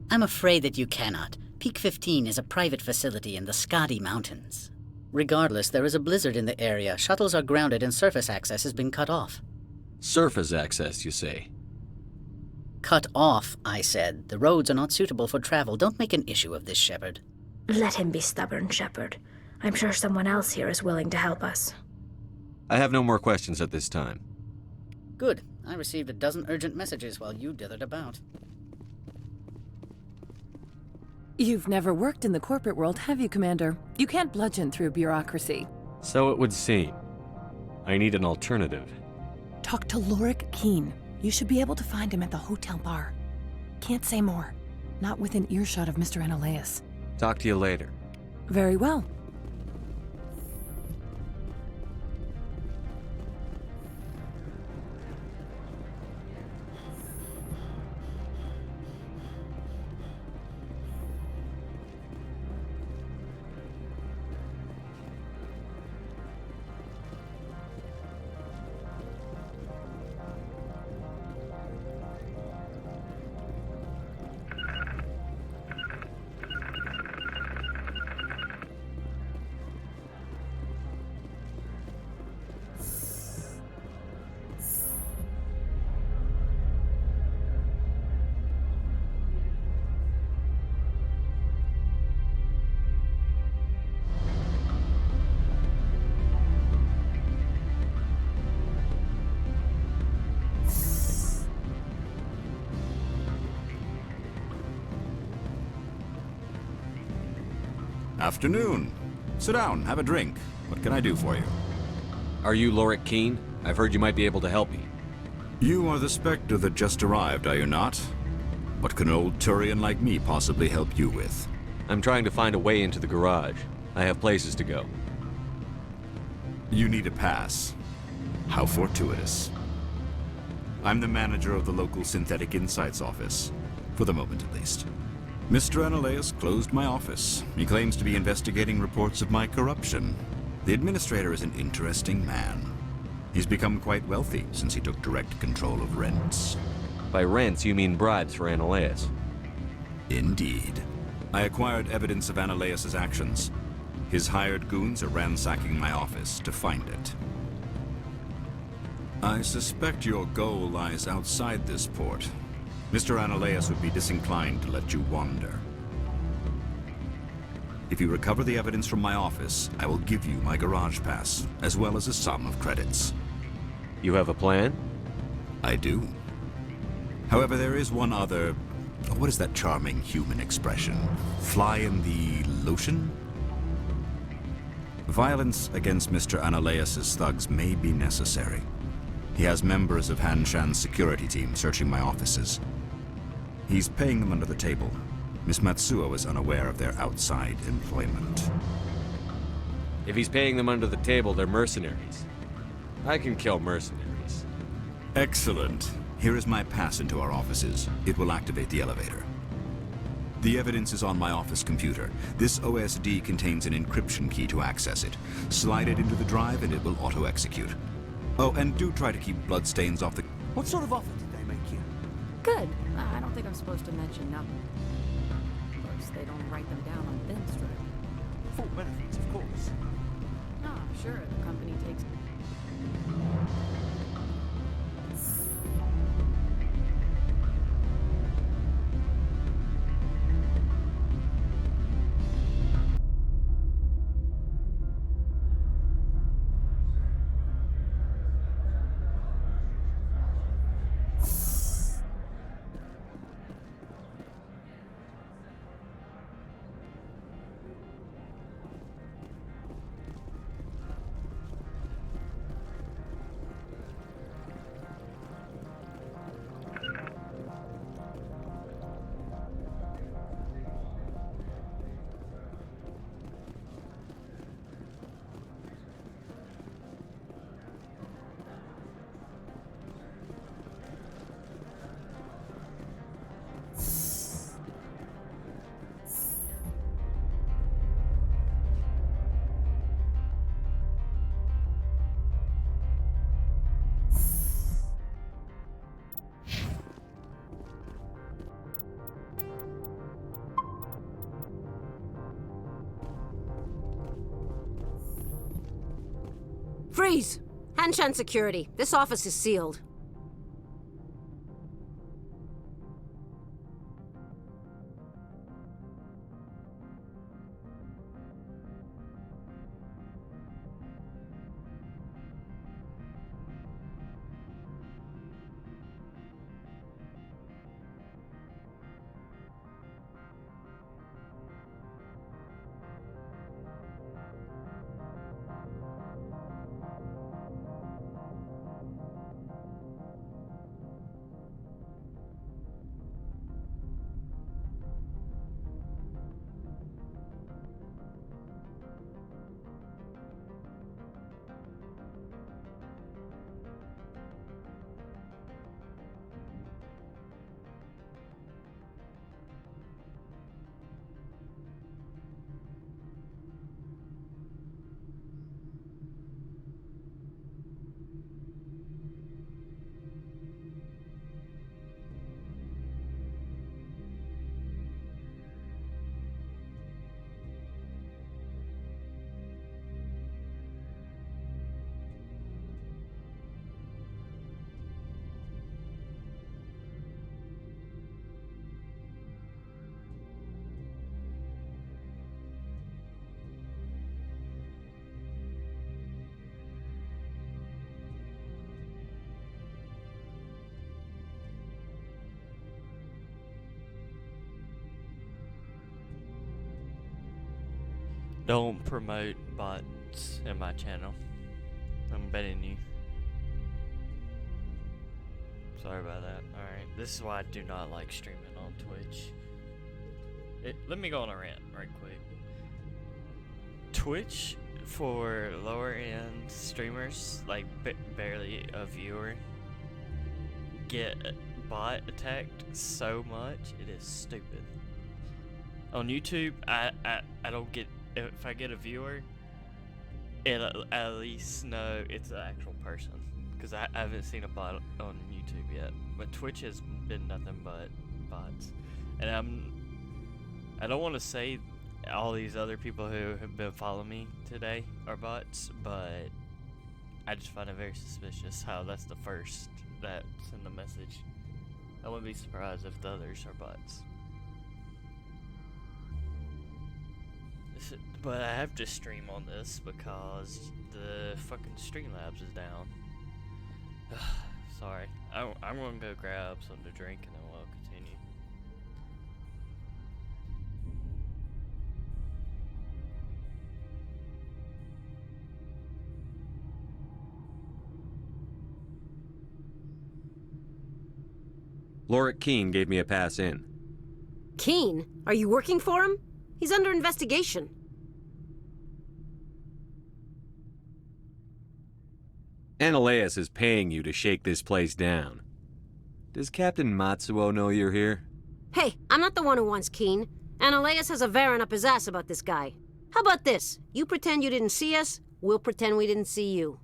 I'm afraid that you cannot. Peak 15 is a private facility in the Skadi Mountains. Regardless, there is a blizzard in the area. Shuttles are grounded and surface access has been cut off. Surface access, you say? Cut off, I said. The roads are not suitable for travel. Don't make an issue of this, Shepard. Let him be stubborn, Shepard. I'm sure someone else here is willing to help us. I have no more questions at this time. Good. I received a dozen urgent messages while you dithered about. You've never worked in the corporate world, have you, Commander? You can't bludgeon through bureaucracy. So it would seem. I need an alternative. Talk to Lorik Keene. You should be able to find him at the hotel bar. Can't say more. Not within earshot of Mr. Analaeus. Talk to you later. Very well. Afternoon. Sit down, have a drink. What can I do for you? Are you Lorik Keene? I've heard you might be able to help me. You are the Spectre that just arrived, are you not? What can an old Turian like me possibly help you with? I'm trying to find a way into the garage. I have places to go. You need a pass. How fortuitous. I'm the manager of the local Synthetic Insights office. For the moment, at least. Mr. Analaeus closed my office. He claims to be investigating reports of my corruption. The administrator is an interesting man. He's become quite wealthy since he took direct control of rents. By rents, you mean bribes for Analaeus? Indeed. I acquired evidence of Analaeus' actions. His hired goons are ransacking my office to find it. I suspect your goal lies outside this port. Mr. Analaeus would be disinclined to let you wander. If you recover the evidence from my office, I will give you my garage pass, as well as a sum of credits. You have a plan? I do. However, there is one other... What is that charming human expression? Fly in the lotion? Violence against Mr. Analaeus' thugs may be necessary. He has members of Han Shan's security team searching my offices. He's paying them under the table. Miss Matsuo is unaware of their outside employment. If he's paying them under the table, they're mercenaries. I can kill mercenaries. Excellent. Here is my pass into our offices. It will activate the elevator. The evidence is on my office computer. This OSD contains an encryption key to access it. Slide it into the drive and it will auto-execute. Oh, and do try to keep bloodstains off the... What sort of offer did they make you? Good. I don't think I'm supposed to mention nothing. Of course, they don't write them down on thin strip. Full benefits, of course. Ah, sure, the company takes... Freeze! Han Shan Security. This office is sealed. Don't promote bots in my channel. I'm betting you. Sorry about that. Alright, this is why I do not like streaming on Twitch. Let me go on a rant right quick. Twitch, for lower end streamers, like barely a viewer, get bot attacked so much, it is stupid. On YouTube, I don't get, if I get a viewer, it'll at least know it's an actual person. Because I haven't seen a bot on YouTube yet. But Twitch has been nothing but bots. And I don't want to say all these other people who have been following me today are bots, but I just find it very suspicious how that's the first that's in the message. I wouldn't be surprised if the others are bots. But I have to stream on this because the fucking Streamlabs is down. Sorry. I'm gonna go grab something to drink and then we'll continue. Lorik Keene gave me a pass in. Keene? Are you working for him? He's under investigation. Ananias is paying you to shake this place down. Does Captain Matsuo know you're here? Hey, I'm not the one who wants Keene. Ananias has a Varen up his ass about this guy. How about this? You pretend you didn't see us, we'll pretend we didn't see you.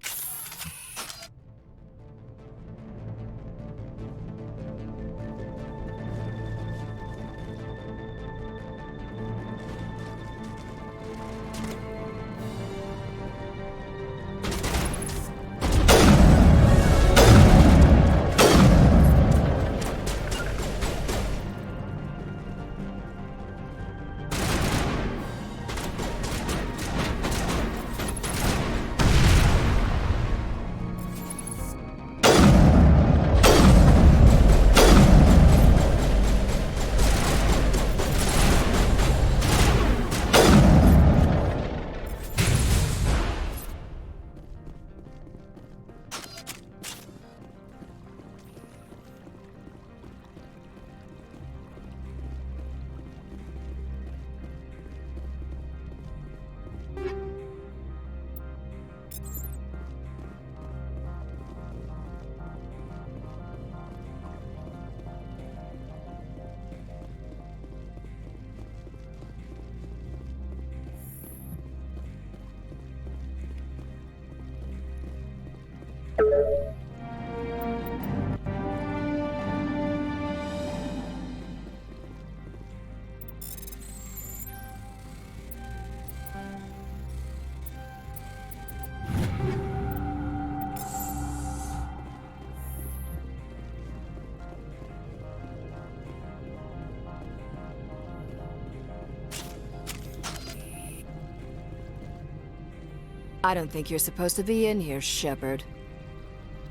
I don't think you're supposed to be in here, Shepard.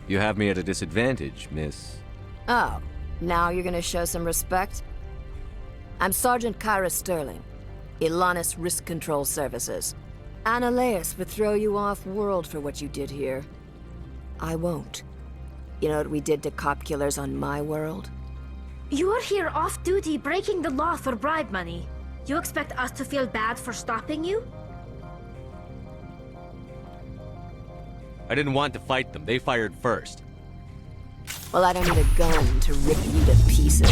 You have me at a disadvantage, miss. Oh, now you're gonna show some respect? I'm Sergeant Kyra Sterling, Ilanis Risk Control Services. Ananias would throw you off-world for what you did here. I won't. You know what we did to cop killers on my world? You're here off-duty breaking the law for bribe money. You expect us to feel bad for stopping you? I didn't want to fight them. They fired first. Well, I don't need a gun to rip you to pieces.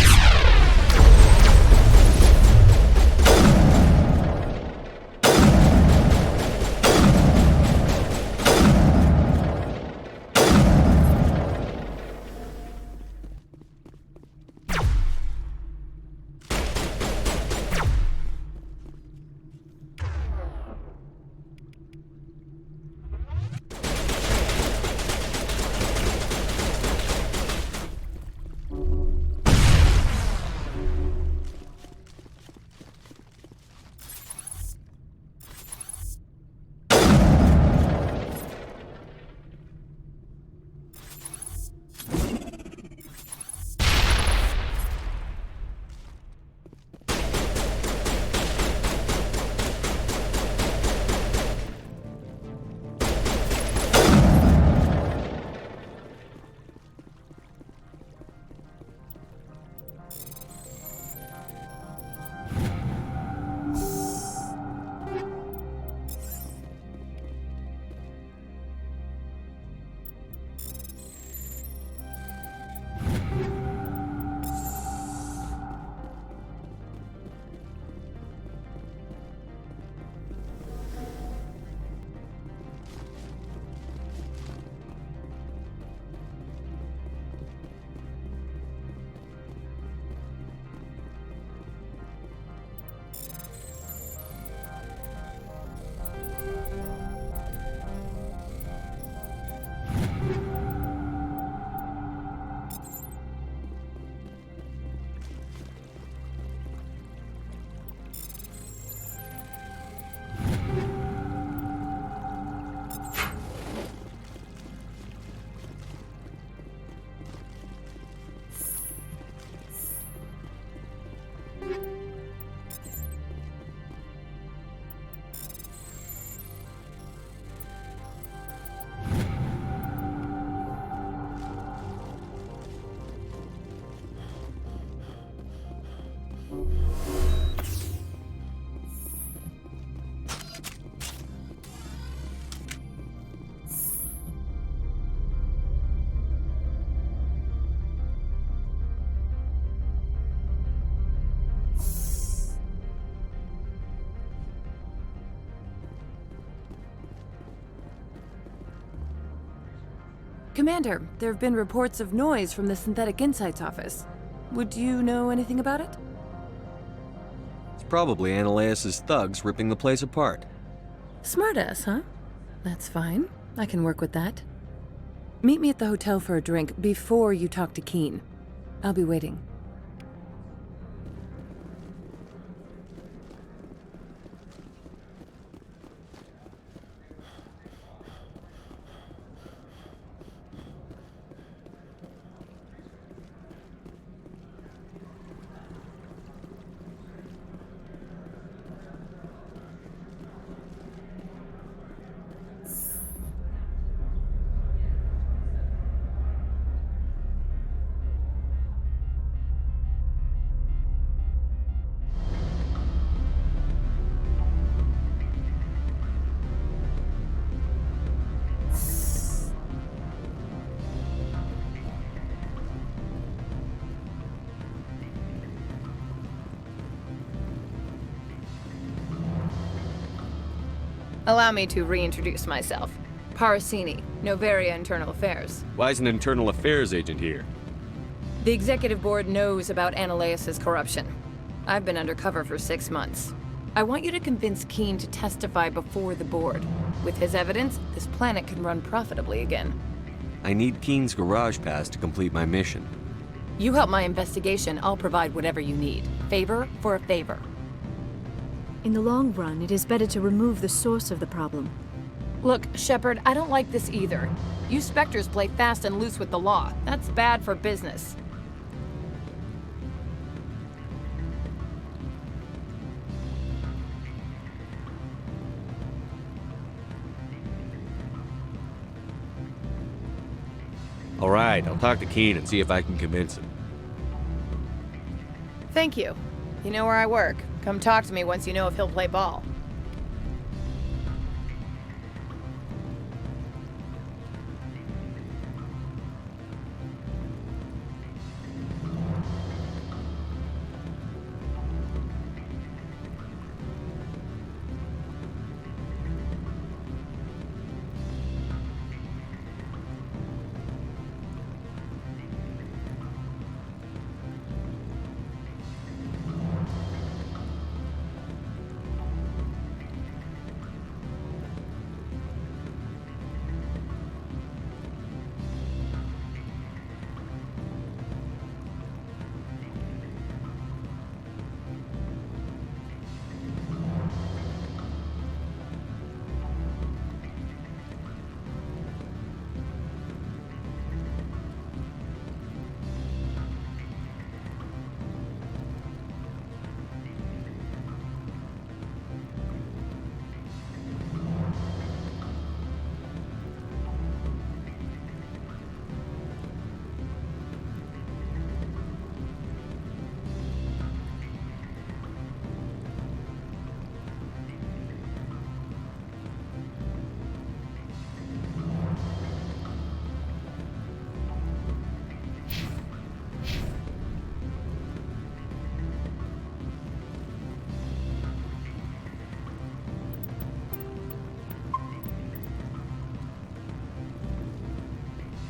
Commander, there have been reports of noise from the Synthetic Insights office. Would you know anything about it? It's probably Ananias' thugs ripping the place apart. Smartass, huh? That's fine. I can work with that. Meet me at the hotel for a drink before you talk to Keen. I'll be waiting. Allow me to reintroduce myself. Parasini, Novaria Internal Affairs. Why is an internal affairs agent here? The executive board knows about Ananias' corruption. I've been undercover for 6 months. I want you to convince Keen to testify before the board. With his evidence, this planet can run profitably again. I need Keen's garage pass to complete my mission. You help my investigation, I'll provide whatever you need. Favor for a favor. In the long run, it is better to remove the source of the problem. Look, Shepard, I don't like this either. You Spectres play fast and loose with the law. That's bad for business. All right, I'll talk to Keen and see if I can convince him. Thank you. You know where I work. Come talk to me once you know if he'll play ball.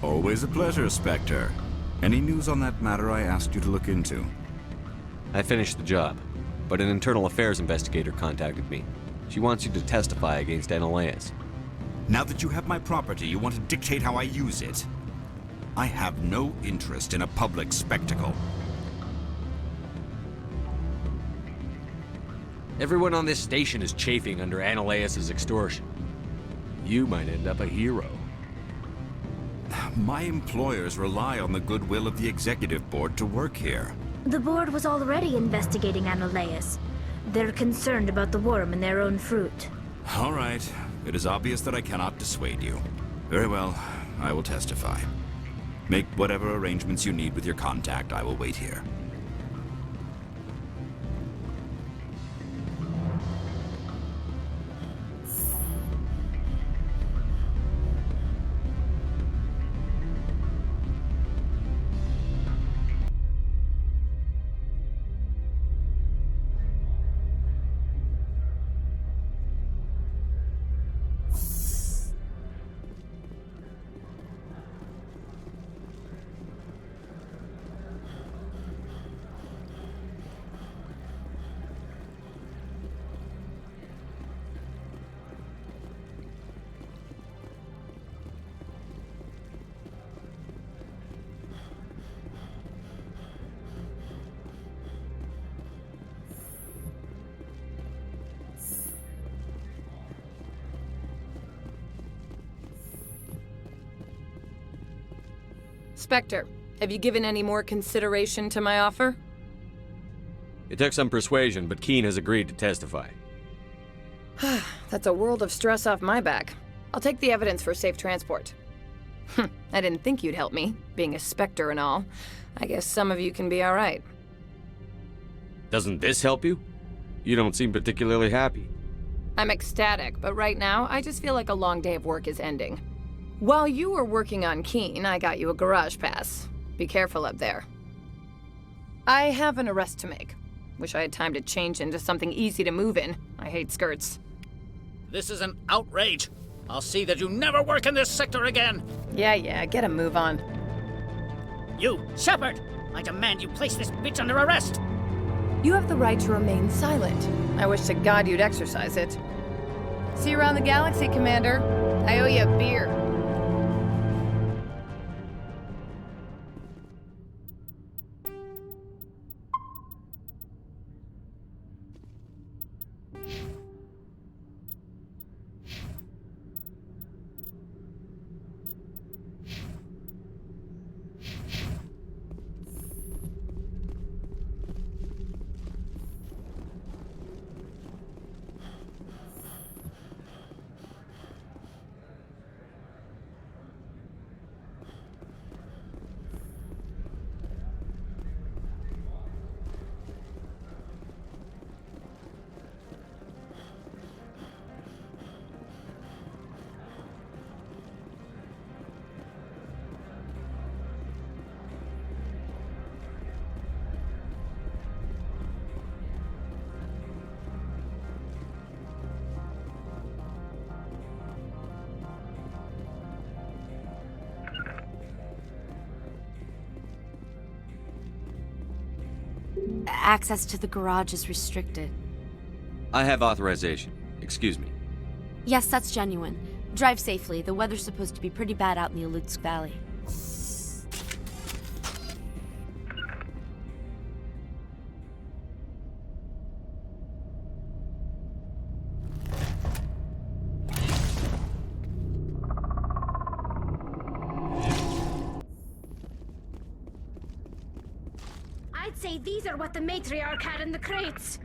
Always a pleasure, Spectre. Any news on that matter I asked you to look into? I finished the job, but an internal affairs investigator contacted me. She wants you to testify against Ananias. Now that you have my property, you want to dictate how I use it? I have no interest in a public spectacle. Everyone on this station is chafing under Ananias' extortion. You might end up a hero. My employers rely on the goodwill of the executive board to work here. The board was already investigating Ananias. They're concerned about the worm in their own fruit. All right. It is obvious that I cannot dissuade you. Very well. I will testify. Make whatever arrangements you need with your contact. I will wait here. Spectre, have you given any more consideration to my offer? It took some persuasion, but Keene has agreed to testify. That's a world of stress off my back. I'll take the evidence for safe transport. I didn't think you'd help me, being a Spectre and all. I guess some of you can be alright. Doesn't this help you? You don't seem particularly happy. I'm ecstatic, but right now, I just feel like a long day of work is ending. While you were working on Keene, I got you a garage pass. Be careful up there. I have an arrest to make. Wish I had time to change into something easy to move in. I hate skirts. This is an outrage. I'll see that you never work in this sector again. Yeah, get a move on. You, Shepard! I demand you place this bitch under arrest! You have the right to remain silent. I wish to God you'd exercise it. See you around the galaxy, Commander. I owe you a beer. Access to the garage is restricted. I have authorization. Excuse me. Yes, that's genuine. Drive safely. The weather's supposed to be pretty bad out in the Alutsk Valley. I'd say these are what the matriarch had in the crates.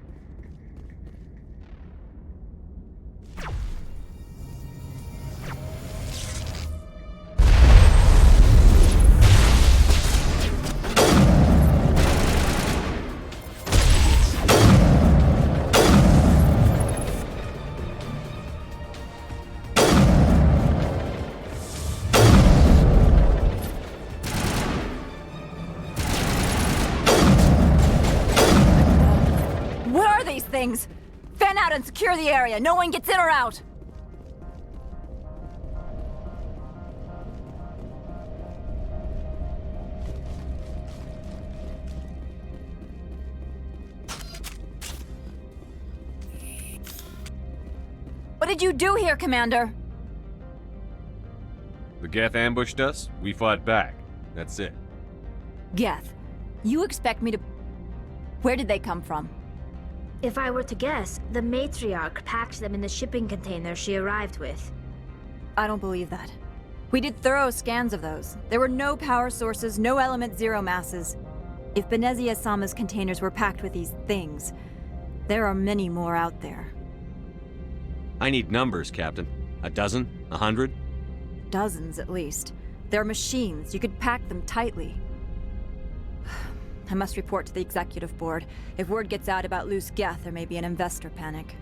Things. Fan out and secure the area. No one gets in or out. What did you do here, Commander? The Geth ambushed us, we fought back. That's it. Geth, you expect me to... Where did they come from? If I were to guess, the matriarch packed them in the shipping container she arrived with. I don't believe that. We did thorough scans of those. There were no power sources, no element zero masses. If Benezia Sama's containers were packed with these things, there are many more out there. I need numbers, Captain. A dozen? 100? Dozens, at least. They're machines. You could pack them tightly. I must report to the executive board. If word gets out about loose Geth, there may be an investor panic.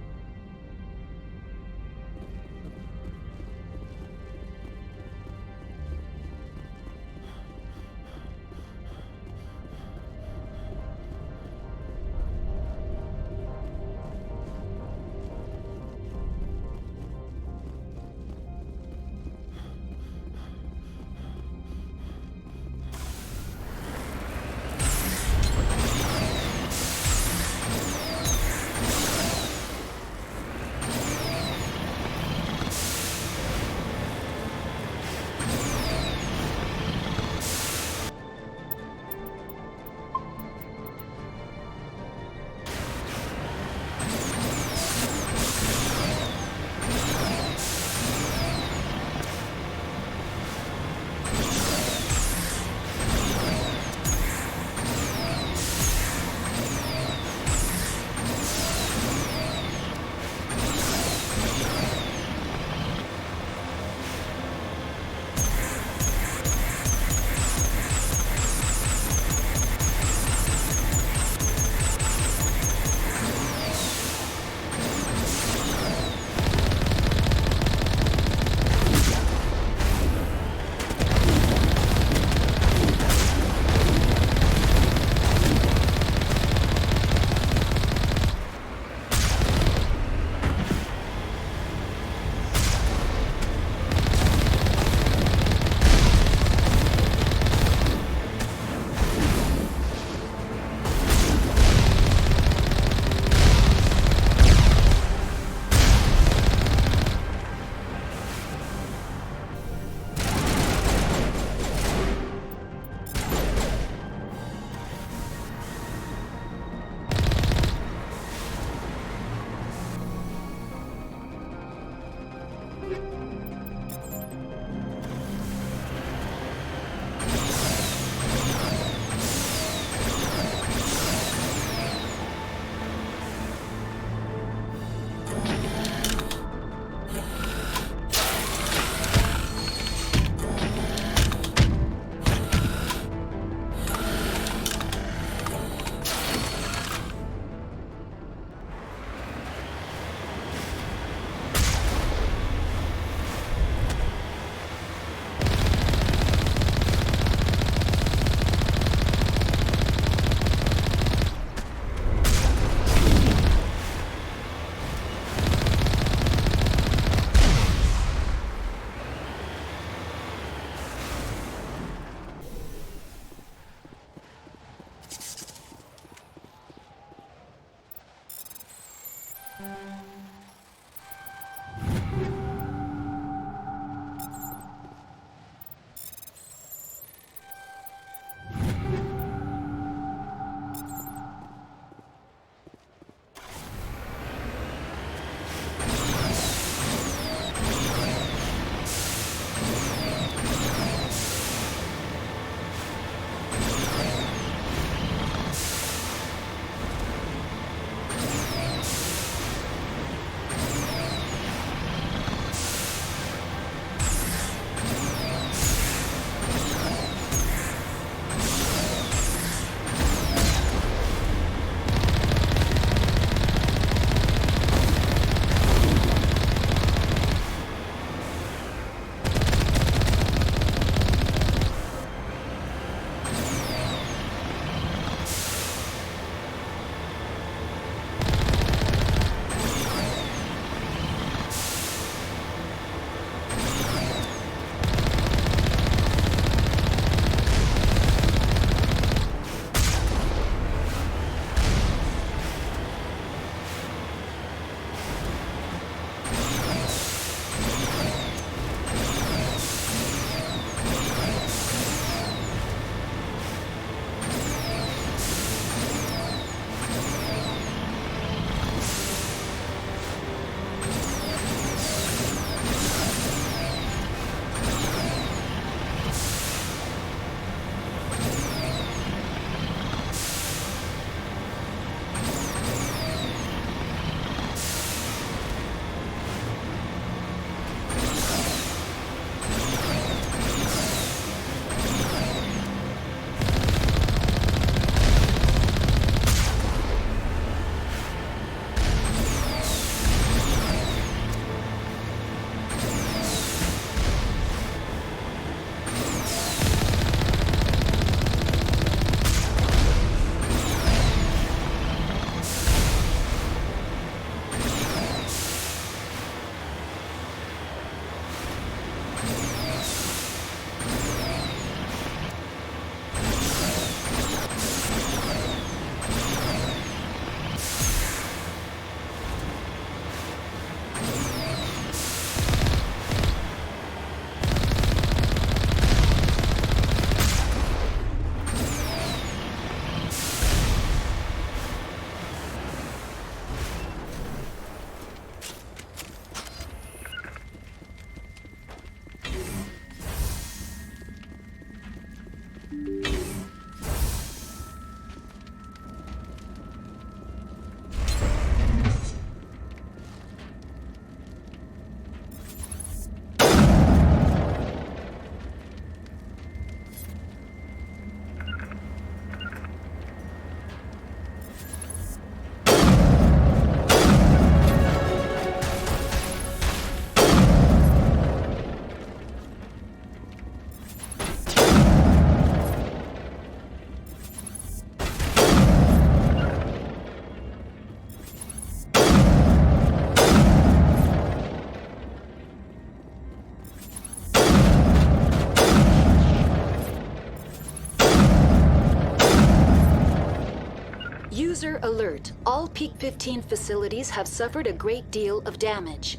User alert. All Peak 15 facilities have suffered a great deal of damage.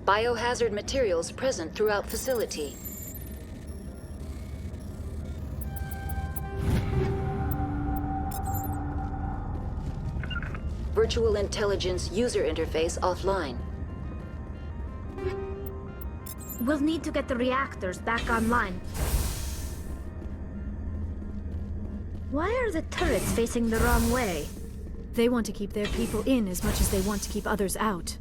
Biohazard materials present throughout facility. Virtual intelligence user interface offline. We'll need to get the reactors back online. Why are the turrets facing the wrong way? They want to keep their people in as much as they want to keep others out.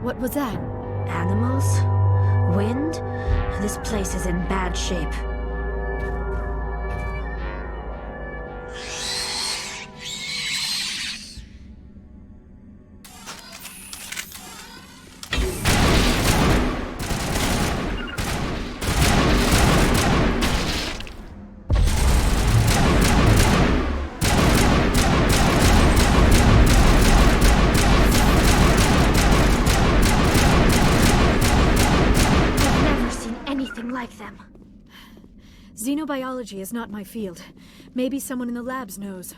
What was that? Animals? Wind? This place is in bad shape. Like them. Xenobiology is not my field. Maybe someone in the labs knows.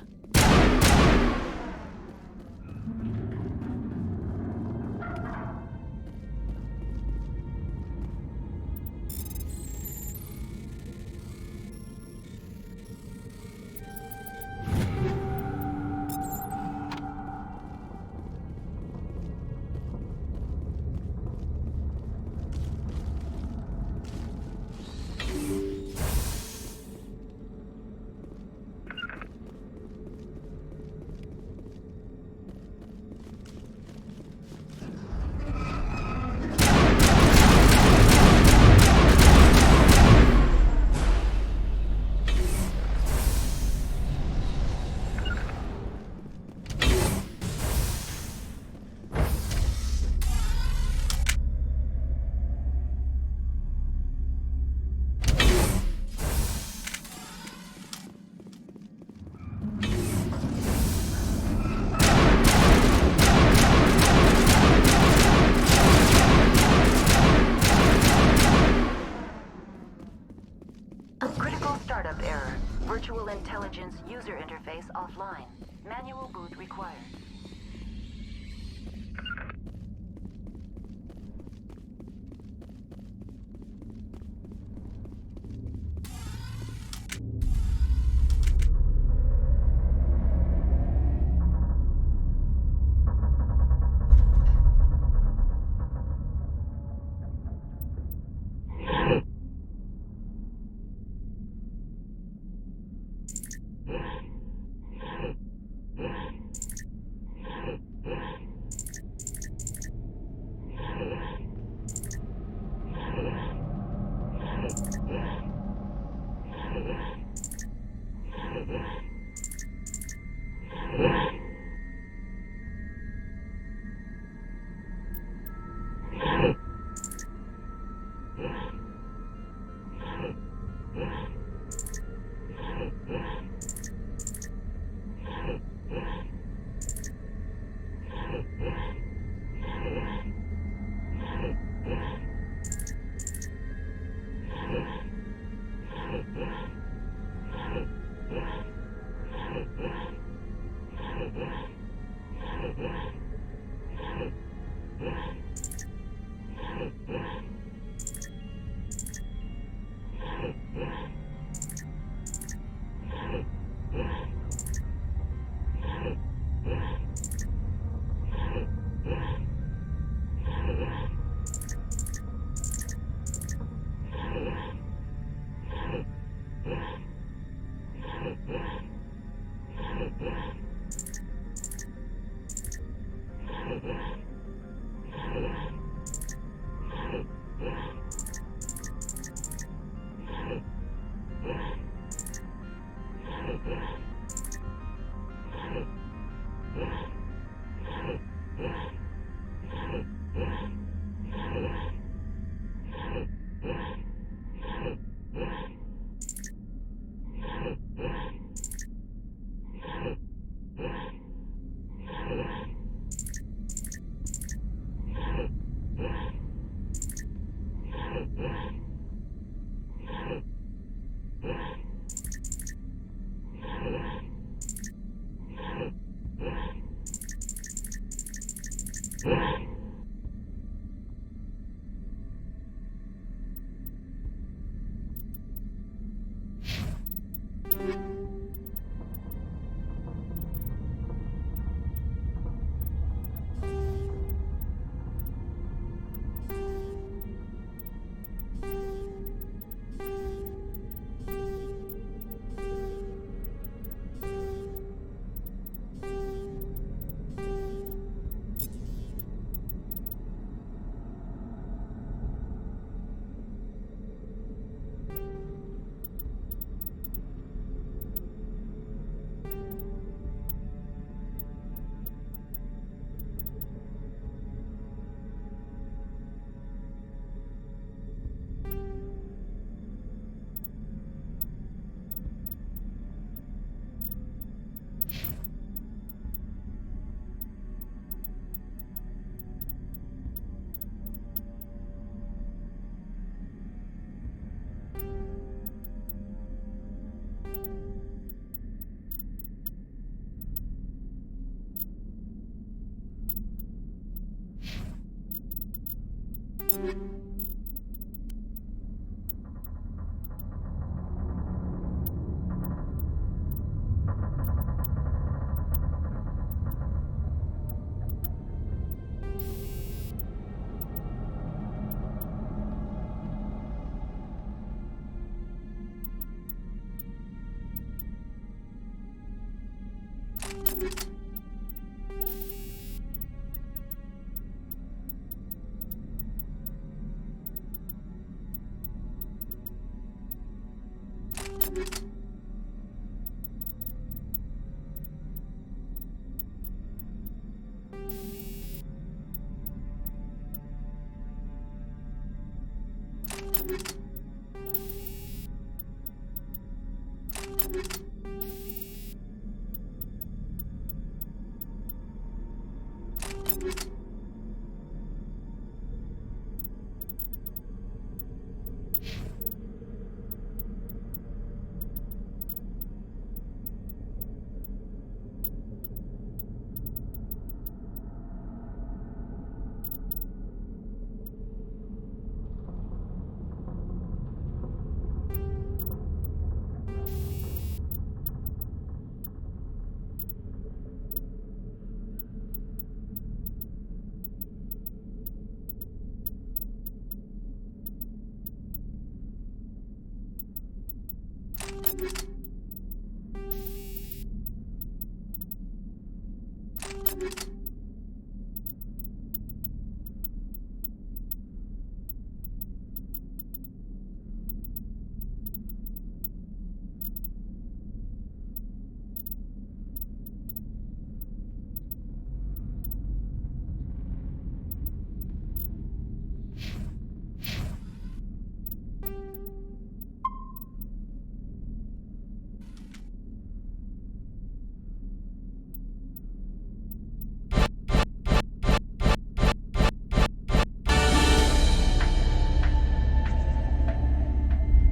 Startup error. Virtual intelligence user interface offline. Manual boot required.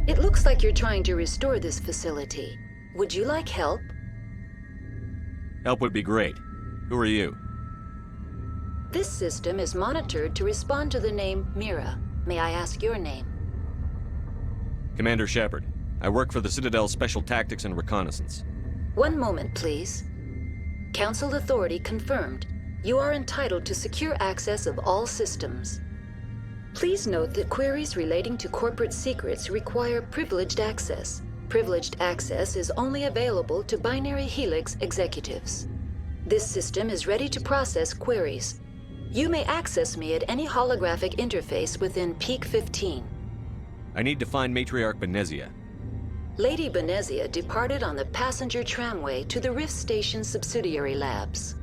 It looks like you're trying to restore this facility. Would you like help? Help would be great. Who are you? This system is monitored to respond to the name Mira. May I ask your name? Commander Shepard. I work for the Citadel's Special Tactics and Reconnaissance. One moment, please. Council authority confirmed. You are entitled to secure access of all systems. Please note that queries relating to corporate secrets require privileged access. Privileged access is only available to Binary Helix executives. This system is ready to process queries. You may access me at any holographic interface within Peak 15. I need to find Matriarch Benezia. Lady Benezia departed on the passenger tramway to the Rift Station subsidiary labs.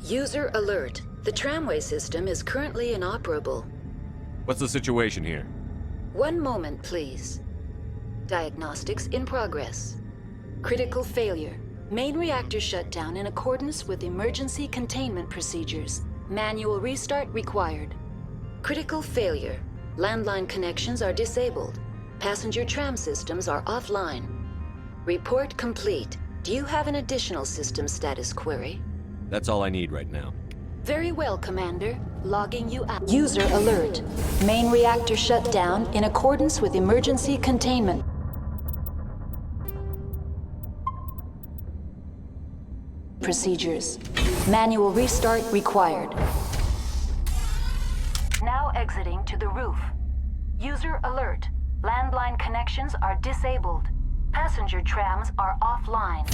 User alert. The tramway system is currently inoperable. What's the situation here? One moment, please. Diagnostics in progress. Critical failure. Main reactor shutdown in accordance with emergency containment procedures. Manual restart required. Critical failure. Landline connections are disabled. Passenger tram systems are offline. Report complete. Do you have an additional system status query? That's all I need right now. Very well, Commander. Logging you out. User alert. Main reactor shut down in accordance with emergency containment procedures. Manual restart required. Now exiting to the roof. User alert. Landline connections are disabled. Passenger trams are offline.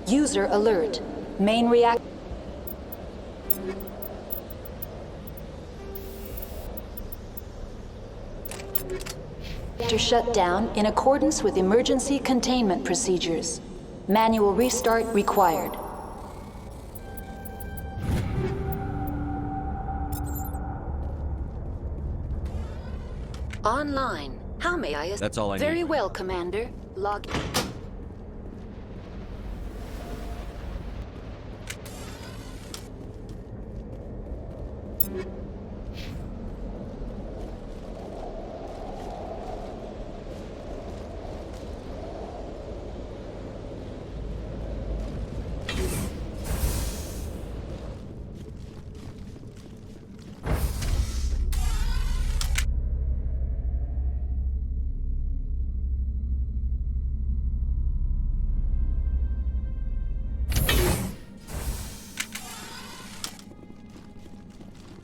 User alert. Main reactor shut down in accordance with emergency containment procedures. Manual restart required. Online. How may I assist? That's all I need. Very well, Commander. Log.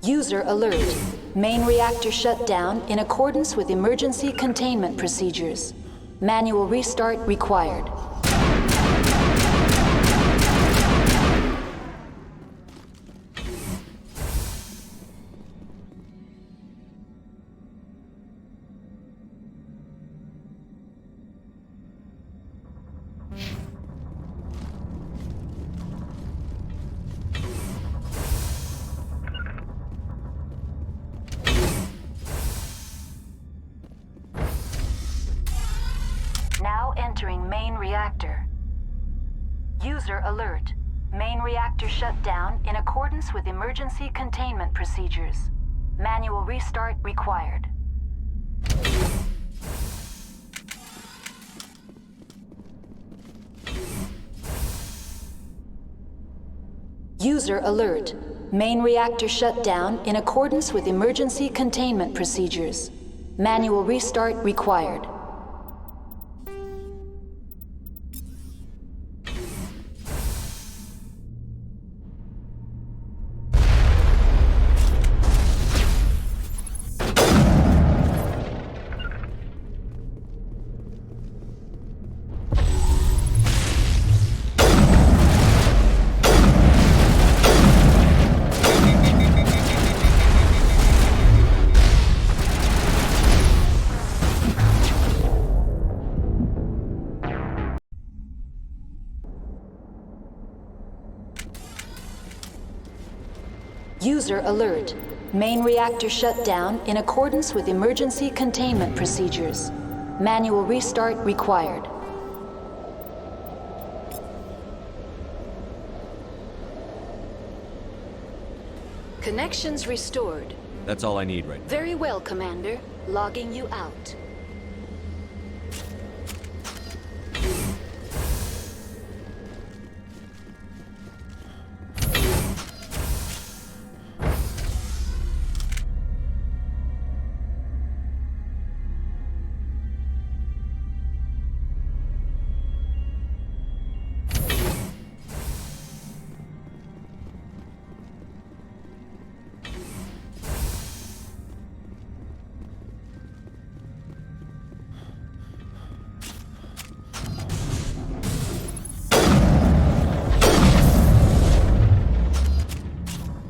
User alert. Main reactor shut down in accordance with emergency containment procedures. Manual restart required. Now entering main reactor. User alert. Main reactor shut down in accordance with emergency containment procedures. Manual restart required. User alert. Main reactor shut down in accordance with emergency containment procedures. Manual restart required. User alert. Main reactor shut down in accordance with emergency containment procedures. Manual restart required. Connections restored. That's all I need right now. Very well, Commander. Logging you out.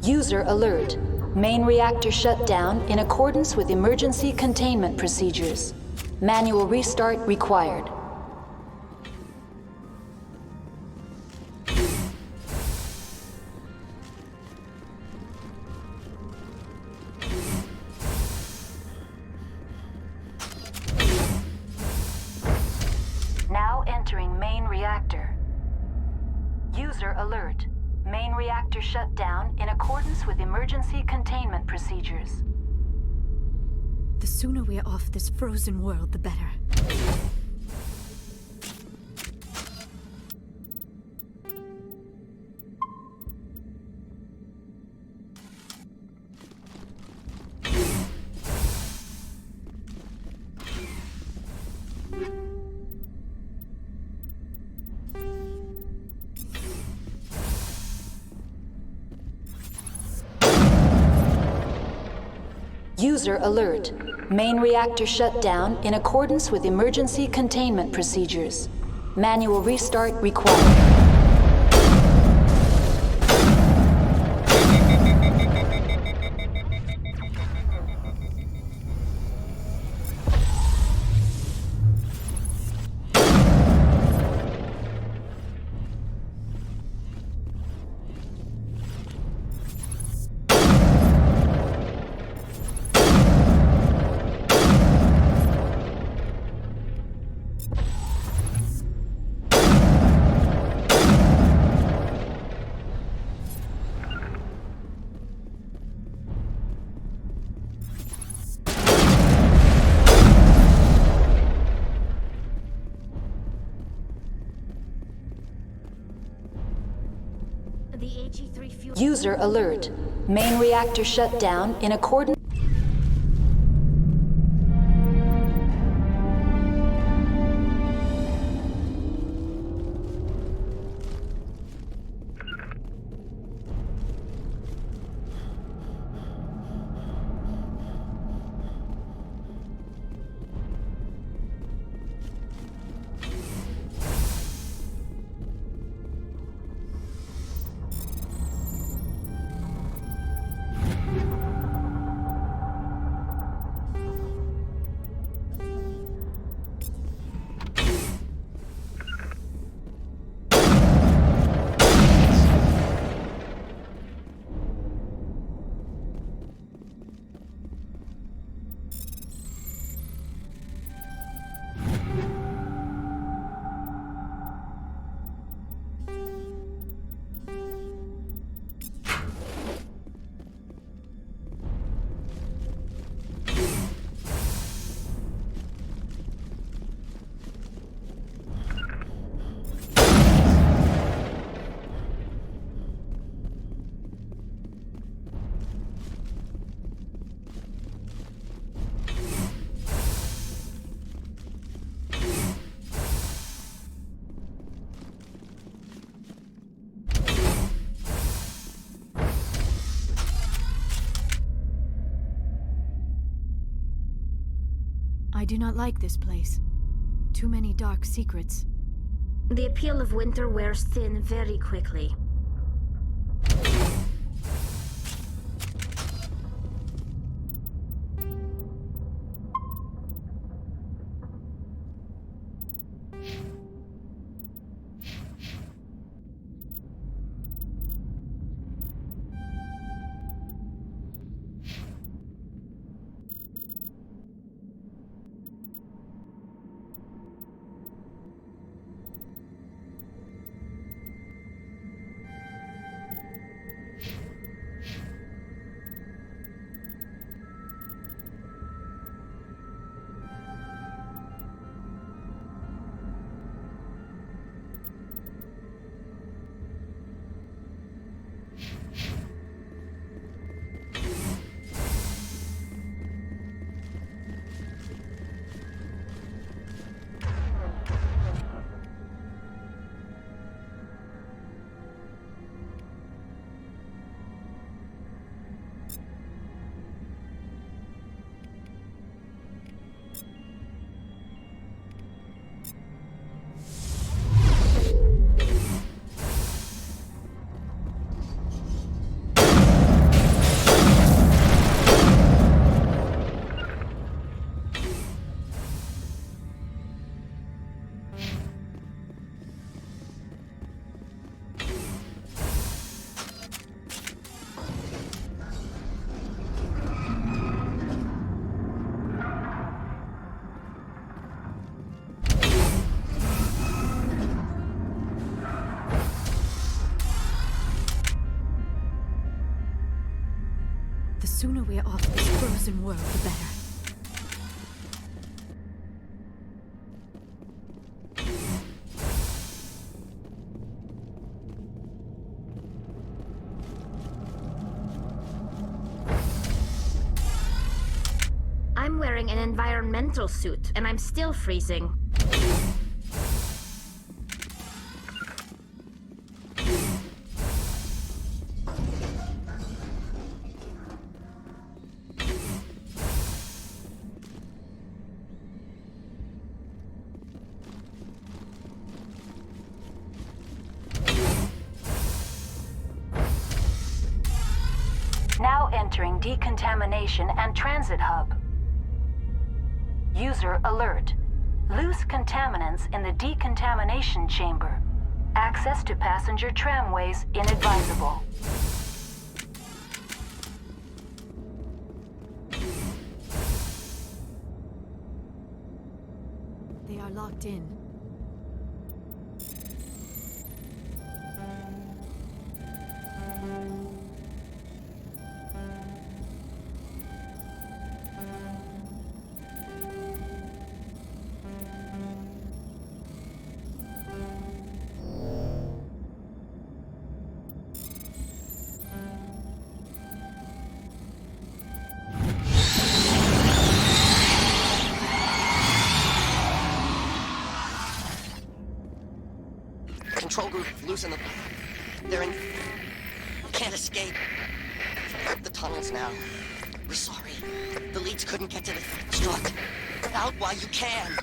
User alert. Main reactor shut down in accordance with emergency containment procedures. Manual restart required. Now entering main reactor. User alert. Main reactor shut down in accordance with emergency containment procedures. The sooner we're off this frozen world, the better. User alert. Main reactor shut down in accordance with emergency containment procedures. Manual restart required. User alert. Main reactor shut down in accordance. I do not like this place. Too many dark secrets. The appeal of winter wears thin very quickly. The sooner we're off this frozen world, the better. I'm wearing an environmental suit, and I'm still freezing. Now entering decontamination and transit hub. User alert. Loose contaminants in the decontamination chamber. Access to passenger tramways inadvisable. They are locked in. King, losing them. They're in... Can't escape. The tunnels now. We're sorry. The leads couldn't get to the truck. Get out while you can.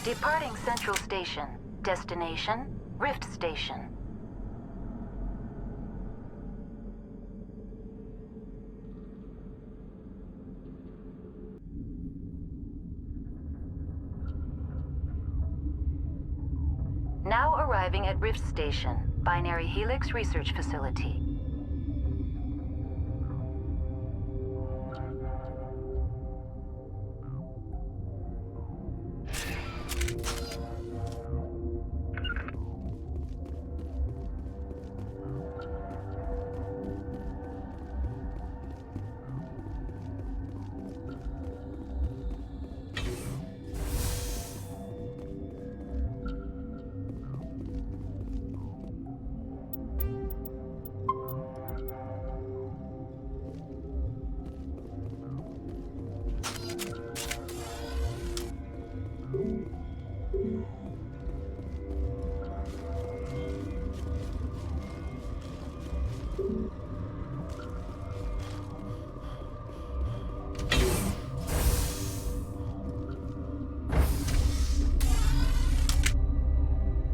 Departing Central Station. Destination, Rift Station. Now arriving at Rift Station, Binary Helix Research Facility.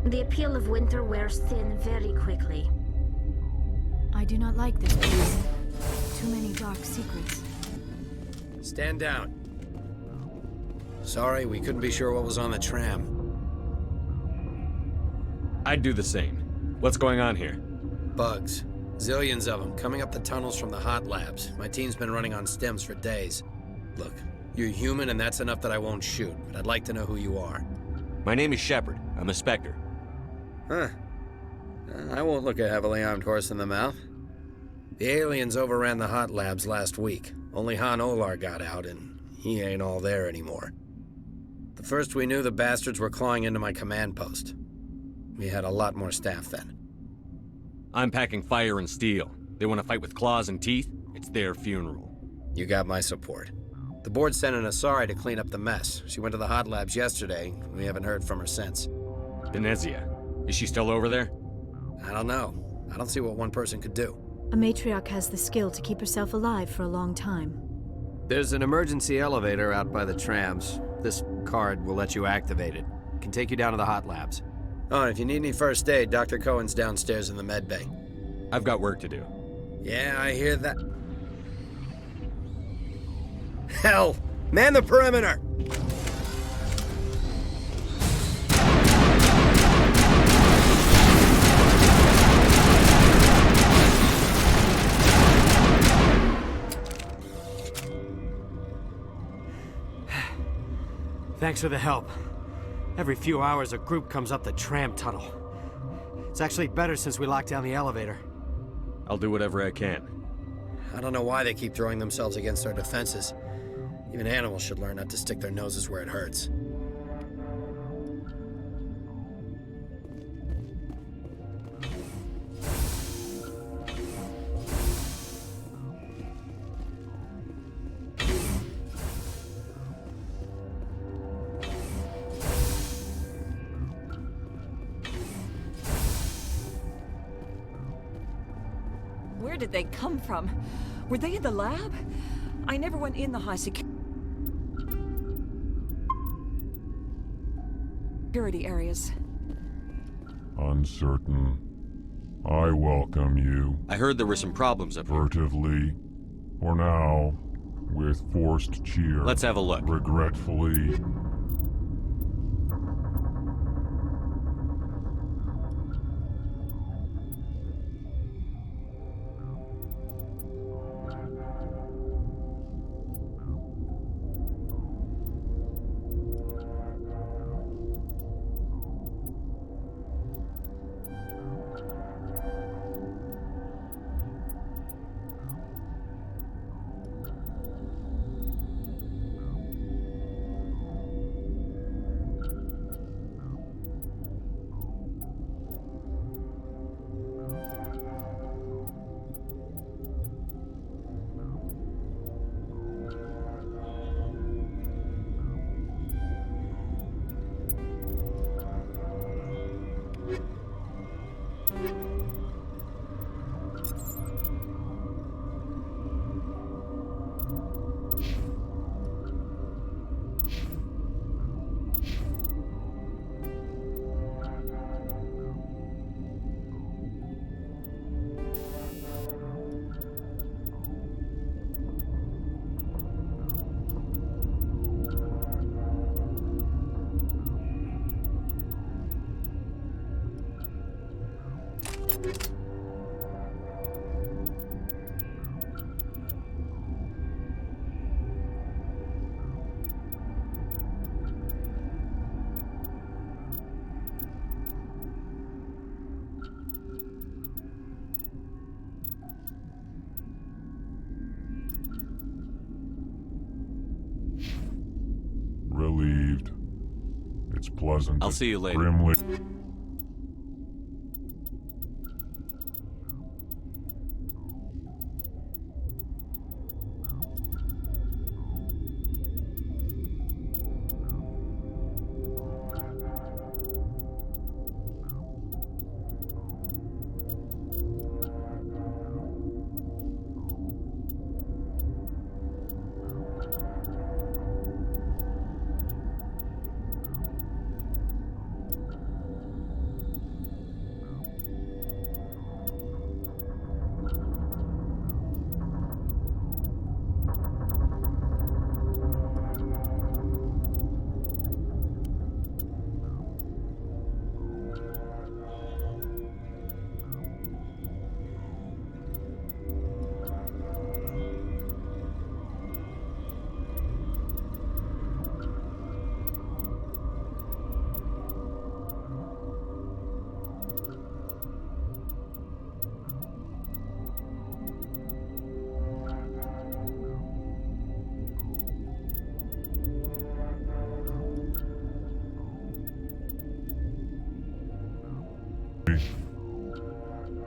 The appeal of winter wears thin very quickly. I do not like this place. Too many dark secrets. Stand down. Sorry, we couldn't be sure what was on the tram. I'd do the same. What's going on here? Bugs. Zillions of them, coming up the tunnels from the hot labs. My team's been running on stems for days. Look, you're human and that's enough that I won't shoot, but I'd like to know who you are. My name is Shepard. I'm a Spectre. Huh. I won't look a heavily armed horse in the mouth. The aliens overran the hot labs last week. Only Han Olar got out, and he ain't all there anymore. The first we knew, the bastards were clawing into my command post. We had a lot more staff then. I'm packing fire and steel. They want to fight with claws and teeth? It's their funeral. You got my support. The board sent an Asari to clean up the mess. She went to the hot labs yesterday. We haven't heard from her since. Benezia. Is she still over there? I don't know. I don't see what one person could do. A matriarch has the skill to keep herself alive for a long time. There's an emergency elevator out by the trams. This card will let you activate it. It can take you down to the hot labs. Oh, and if you need any first aid, Dr. Cohen's downstairs in the med bay. I've got work to do. Yeah, I hear that. Hell! Man the perimeter! Thanks for the help. Every few hours, a group comes up the tram tunnel. It's actually better since we locked down the elevator. I'll do whatever I can. I don't know why they keep throwing themselves against our defenses. Even animals should learn not to stick their noses where it hurts. Where did they come from? Were they in the lab? I never went in the high security areas. Uncertain. I welcome you. I heard there were some problems up here. Furtively. For now, with forced cheer. Let's have a look. Regretfully. Relieved. It's pleasant. I'll see you later. Grimly.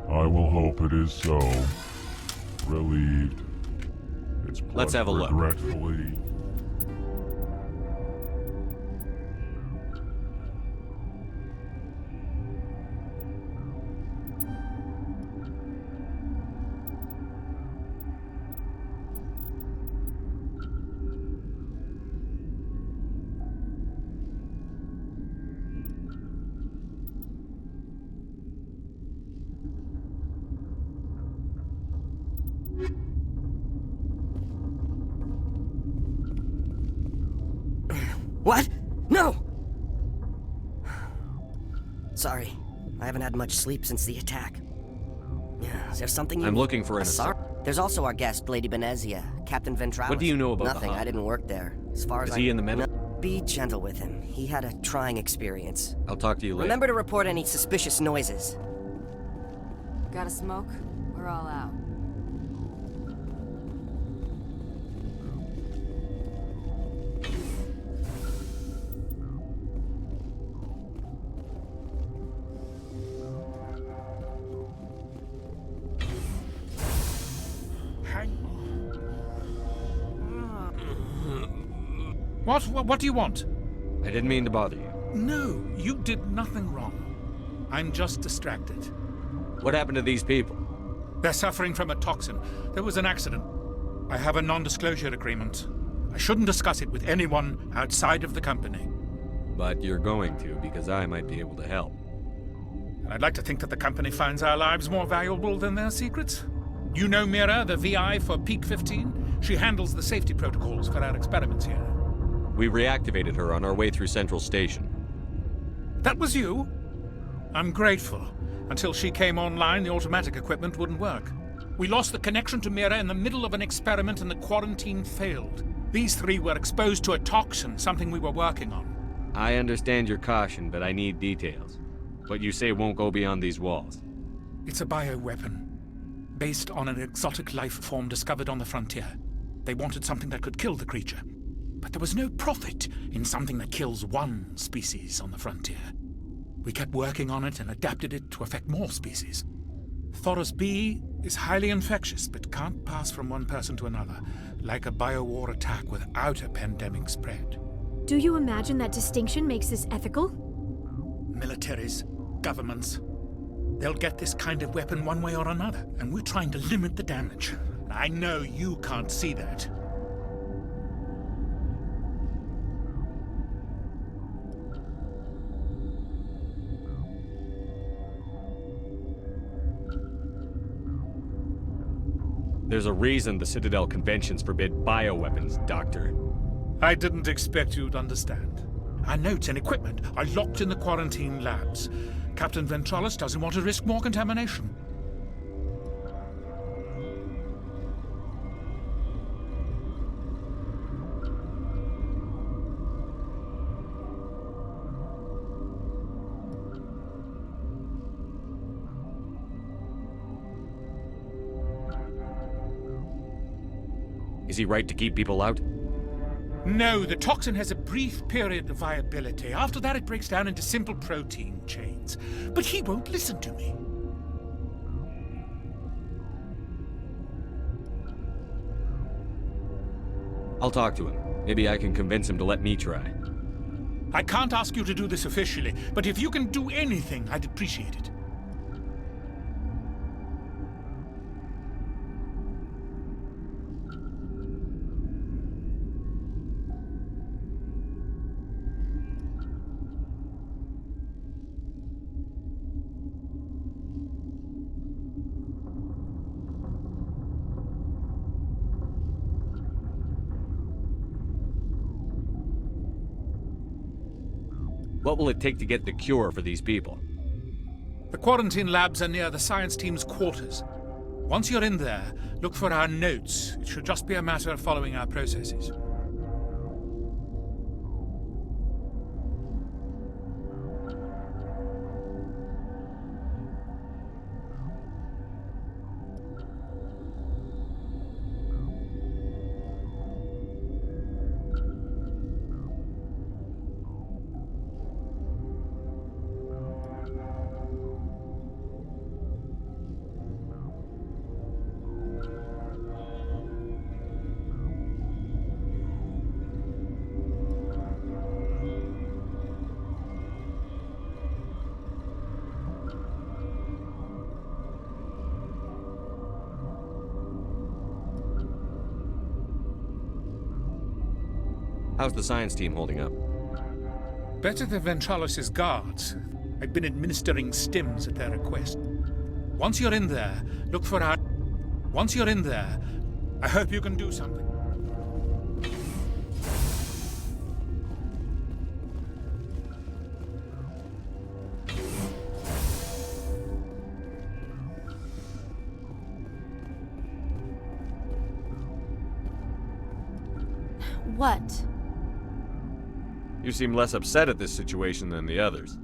I will hope it is so. Relieved. It's Let's have a look. Regretfully. What? No! Sorry. I haven't had much sleep since the attack. Is there something you I'm need? looking for an Asar? There's also our guest, Lady Benezia, Captain Ventralis. What do you know about the Nothing. Hun? I didn't work there. As far as Is he in the medical? Be gentle with him. He had a trying experience. I'll talk to you later. Remember to report any suspicious noises. Got a smoke? We're all out. What do you want? I didn't mean to bother you. No, you did nothing wrong. I'm just distracted. What happened to these people? They're suffering from a toxin. There was an accident. I have a non-disclosure agreement. I shouldn't discuss it with anyone outside of the company. But you're going to, because I might be able to help. And I'd like to think that the company finds our lives more valuable than their secrets. You know Mira, the VI for Peak 15? She handles the safety protocols for our experiments here. We reactivated her on our way through Central Station. That was you? I'm grateful. Until she came online, the automatic equipment wouldn't work. We lost the connection to Mira in the middle of an experiment and the quarantine failed. These three were exposed to a toxin, something we were working on. I understand your caution, but I need details. What you say won't go beyond these walls. It's a bioweapon, based on an exotic life form discovered on the frontier. They wanted something that could kill the creature. But there was no profit in something that kills one species on the frontier. We kept working on it and adapted it to affect more species. Thoros B is highly infectious, but can't pass from one person to another, like a biowar attack without a pandemic spread. Do you imagine that distinction makes this ethical? Militaries, governments, they'll get this kind of weapon one way or another, and we're trying to limit the damage. I know you can't see that. There's a reason the Citadel conventions forbid bioweapons, Doctor. I didn't expect you'd understand. Our notes and equipment are locked in the quarantine labs. Captain Ventralis doesn't want to risk more contamination. Is he right to keep people out? No, the toxin has a brief period of viability. After that, it breaks down into simple protein chains. But he won't listen to me. I'll talk to him. Maybe I can convince him to let me try. I can't ask you to do this officially, but if you can do anything, I'd appreciate it. What will it take to get the cure for these people? The quarantine labs are near the science team's quarters. Once you're in there, look for our notes. It should just be a matter of following our processes. How's the science team holding up? Better than Ventralis' guards. I've been administering stims at their request. Once you're in there, look for our... Once you're in there, I hope you can do something. What? You seem less upset at this situation than the others.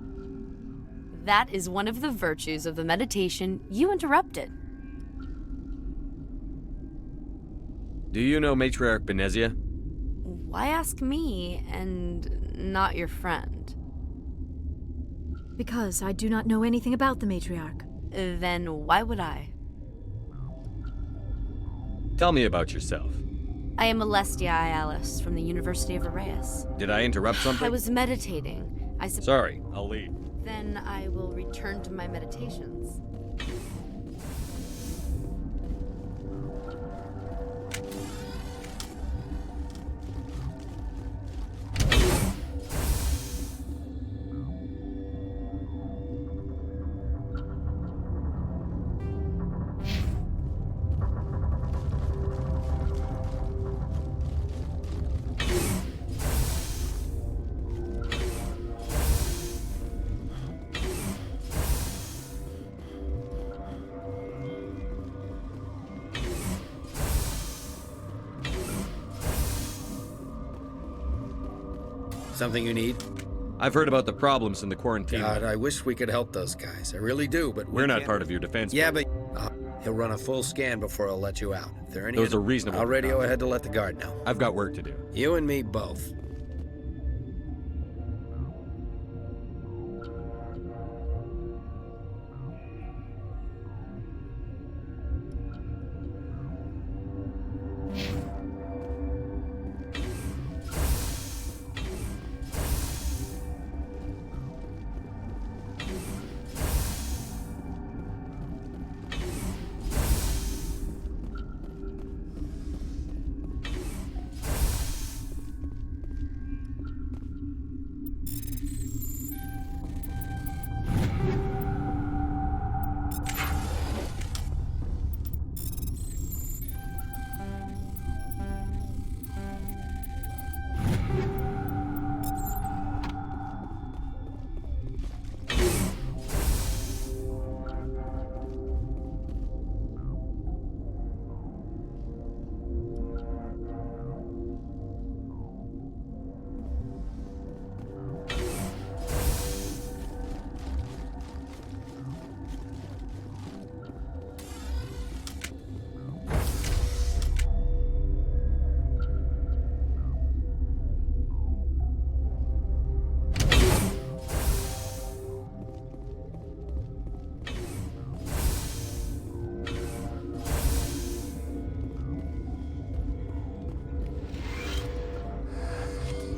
That is one of the virtues of the meditation you interrupted. Do you know Matriarch Benezia? Why ask me and not your friend? Because I do not know anything about the Matriarch. Then why would I? Tell me about yourself. I am Alestia Alice from the University of Arrayas. Did I interrupt something? I was meditating. Sorry, I'll leave. Then I will return to my meditations. Something you need? I've heard about the problems in the quarantine. God, I wish we could help those guys. I really do, but We're not can't. part of your defense. Yeah, but he'll run a full scan before I'll let you out. If there are any Those are reasonable. I'll radio ahead to let the guard know. I've got work to do. You and me both.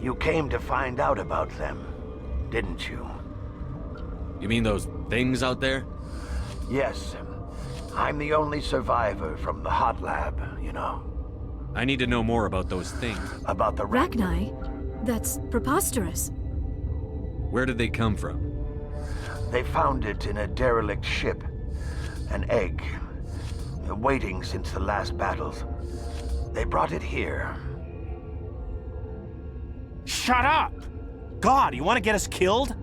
You came to find out about them, didn't you? You mean those things out there? Yes. I'm the only survivor from the hot lab, you know. I need to know more about those things. About the Rachni? That's preposterous. Where did they come from? They found it in a derelict ship. An egg. Waiting since the last battles. They brought it here. Shut up! God, you want to get us killed?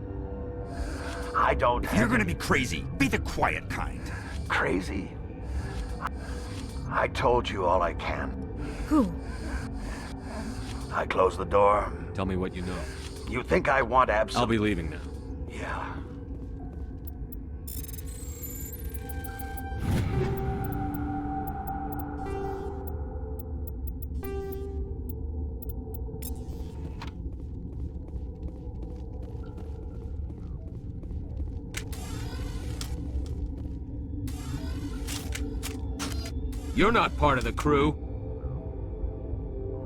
I don't If you're gonna be crazy, be the quiet kind. Crazy? I told you all I can. Who? I close the door. Tell me what you know. You think I want absolute... I'll be leaving now. Yeah. You're not part of the crew.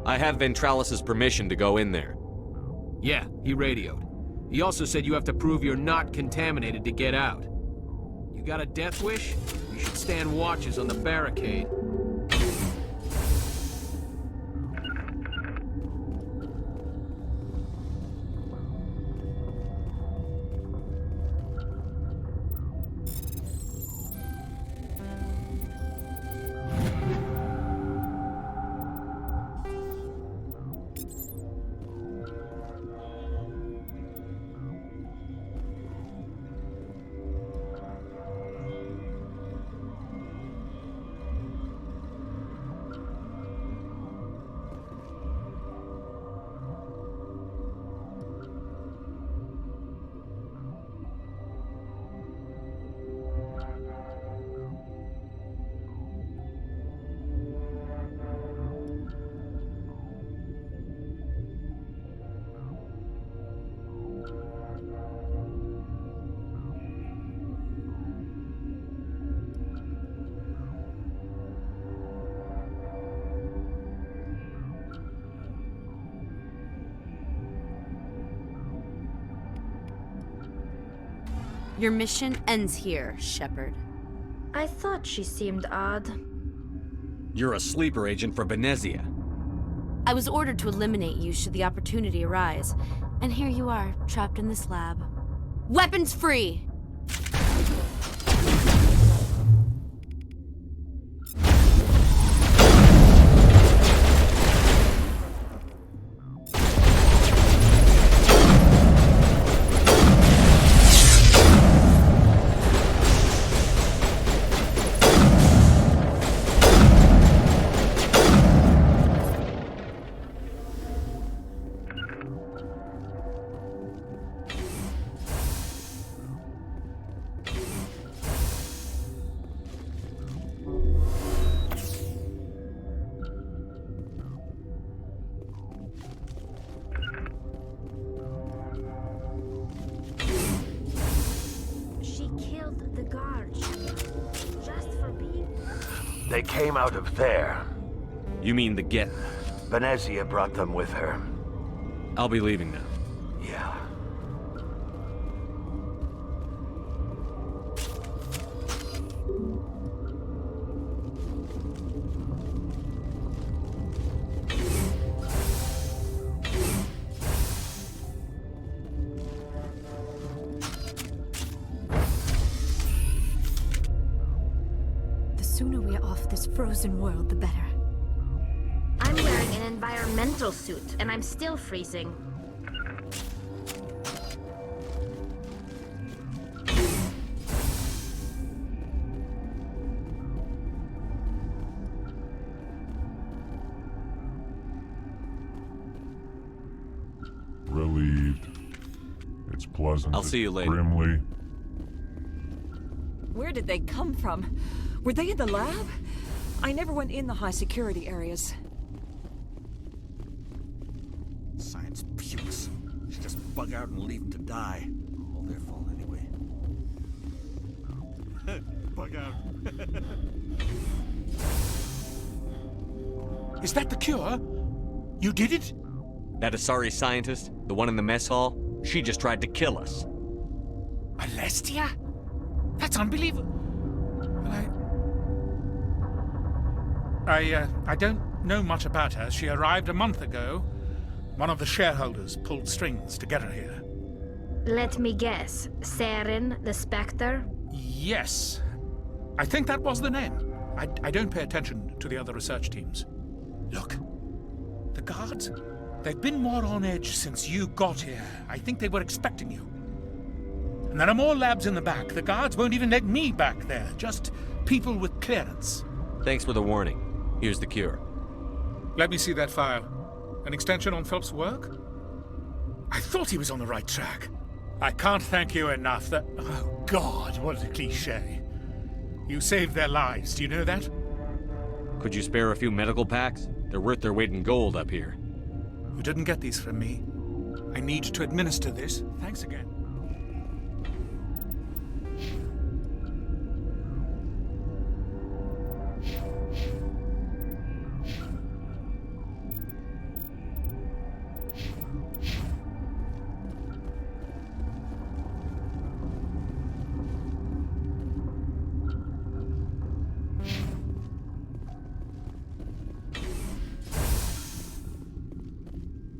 I have Ventralis's permission to go in there. Yeah, he radioed. He also said you have to prove you're not contaminated to get out. You got a death wish? You should stand watches on the barricade. Your mission ends here, Shepard. I thought she seemed odd. You're a sleeper agent for Venezia. I was ordered to eliminate you should the opportunity arise. And here you are, trapped in this lab. Weapons free! guard, just for being... They came out of there. You mean the Get? Venezia brought them with her. I'll be leaving now. Yeah. The sooner we're off this frozen world, the better. I'm wearing an environmental suit, and I'm still freezing. Relieved. It's pleasant. I'll see you later. Grimly. Where did they come from? Were they in the lab? I never went in the high security areas. Science pukes. Should just bug out and leave them to die. All their fault anyway. Bug out. Is that the cure? You did it? That Asari scientist, the one in the mess hall, she just tried to kill us. Alestia? That's unbelievable. I don't know much about her. She arrived a month ago. One of the shareholders pulled strings to get her here. Let me guess. Saren, the Spectre? Yes. I think that was the name. I don't pay attention to the other research teams. Look, the guards, they've been more on edge since you got here. I think they were expecting you. And there are more labs in the back. The guards won't even let me back there. Just people with clearance. Thanks for the warning. Here's the cure. Let me see that file. An extension on Phelps' work? I thought he was on the right track. I can't thank you enough that... Oh, God, what a cliché. You saved their lives, do you know that? Could you spare a few medical packs? They're worth their weight in gold up here. You didn't get these from me. I need to administer this. Thanks again.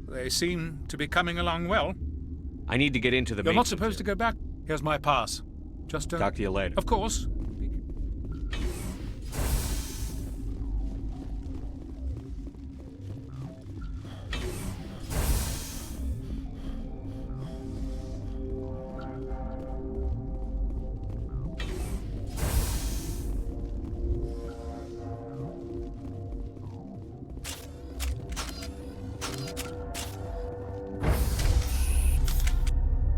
They seem to be coming along well. I need to get into the You're main... not supposed to go back. Here's my pass. Just Talk to you later. Of course.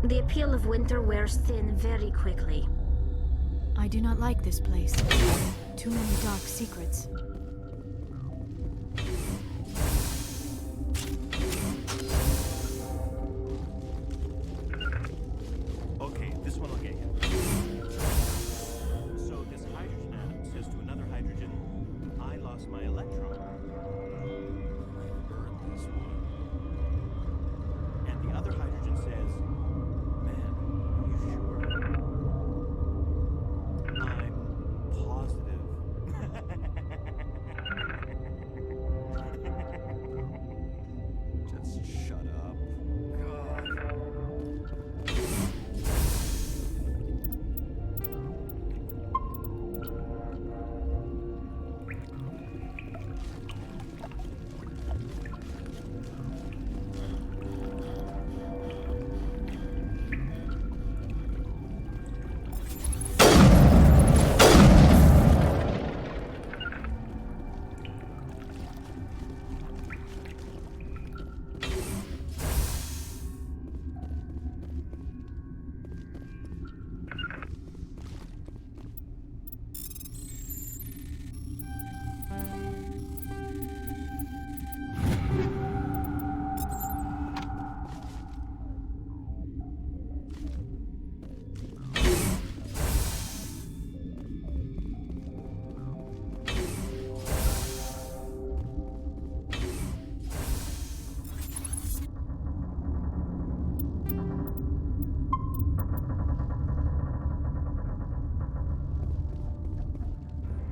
The appeal of winter wears thin very quickly. I do not like this place. Too many dark secrets. Okay, this one will get you. So this hydrogen atom says to another hydrogen, I lost my electron. Burn this one. And the other hydrogen says, man, are you sure? I'm positive.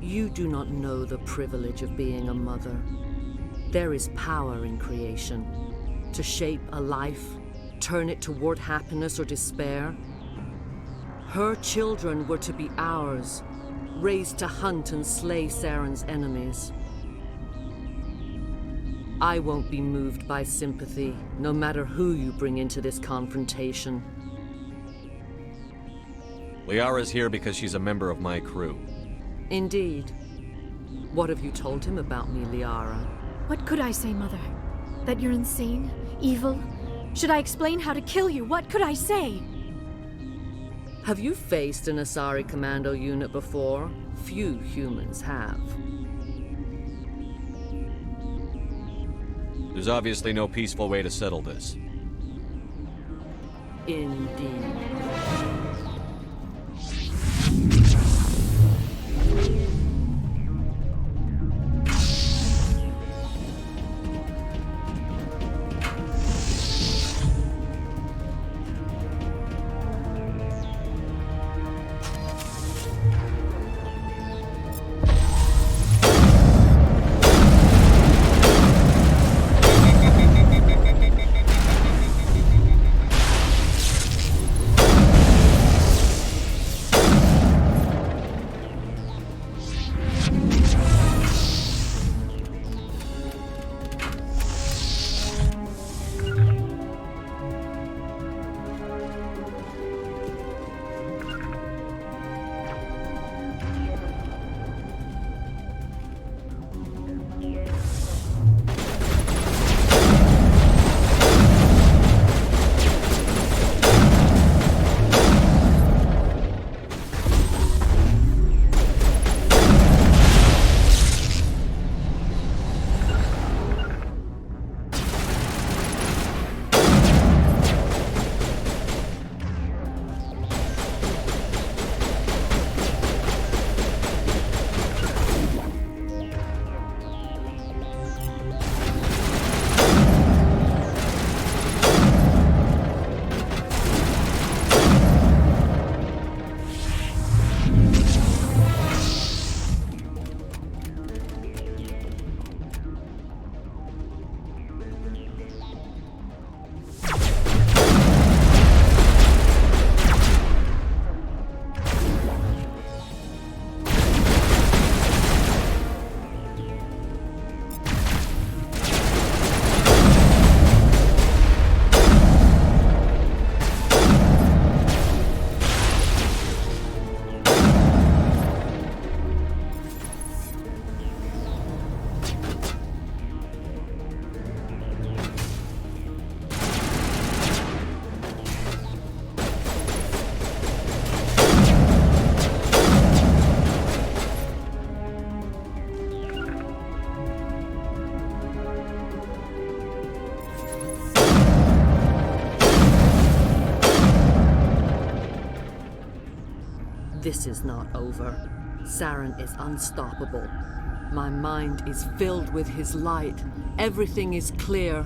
You do not know the privilege of being a mother. There is power in creation. To shape a life, turn it toward happiness or despair. Her children were to be ours, raised to hunt and slay Saren's enemies. I won't be moved by sympathy, no matter who you bring into this confrontation. Liara's here because she's a member of my crew. Indeed. What have you told him about me, Liara? What could I say, Mother? That you're insane? Evil? Should I explain how to kill you? What could I say? Have you faced an Asari commando unit before? Few humans have. There's obviously no peaceful way to settle this. Indeed. This is not over. Saren is unstoppable. My mind is filled with his light. Everything is clear.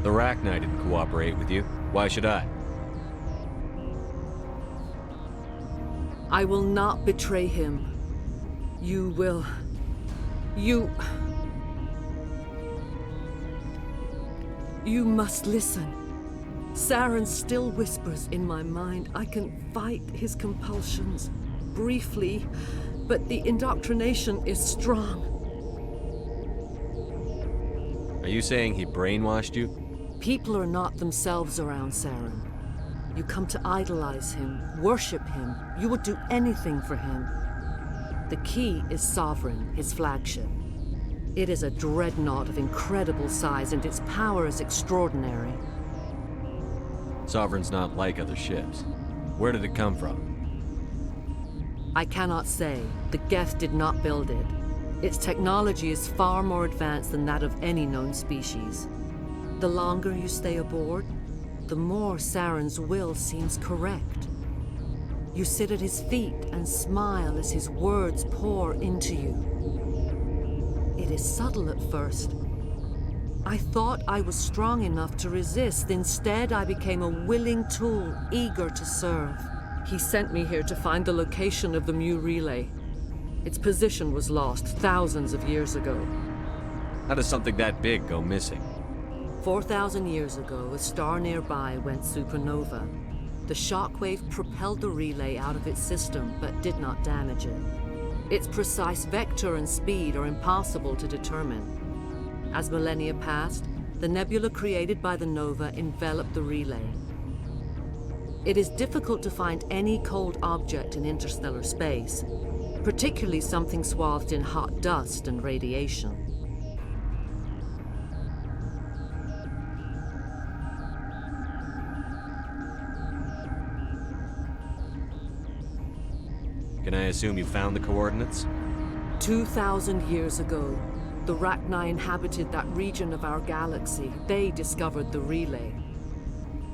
The Rachni didn't cooperate with you. Why should I? I will not betray him. You will... You must listen. Saren still whispers in my mind. I can fight his compulsions, briefly, but the indoctrination is strong. Are you saying he brainwashed you? People are not themselves around Saren. You come to idolize him, worship him. You would do anything for him. The key is Sovereign, his flagship. It is a dreadnought of incredible size, and its power is extraordinary. Sovereign's not like other ships. Where did it come from? I cannot say. The Geth did not build it. Its technology is far more advanced than that of any known species. The longer you stay aboard, the more Saren's will seems correct. You sit at his feet and smile as his words pour into you. It is subtle at first. I thought I was strong enough to resist. Instead, I became a willing tool, eager to serve. He sent me here to find the location of the Mu relay. Its position was lost thousands of years ago. How does something that big go missing? 4,000 years ago, a star nearby went supernova. The shockwave propelled the relay out of its system, but did not damage it. Its precise vector and speed are impossible to determine. As millennia passed, the nebula created by the nova enveloped the relay. It is difficult to find any cold object in interstellar space, particularly something swathed in hot dust and radiation. Can I assume you found the coordinates? 2,000 years ago, the Rachni inhabited that region of our galaxy. They discovered the relay.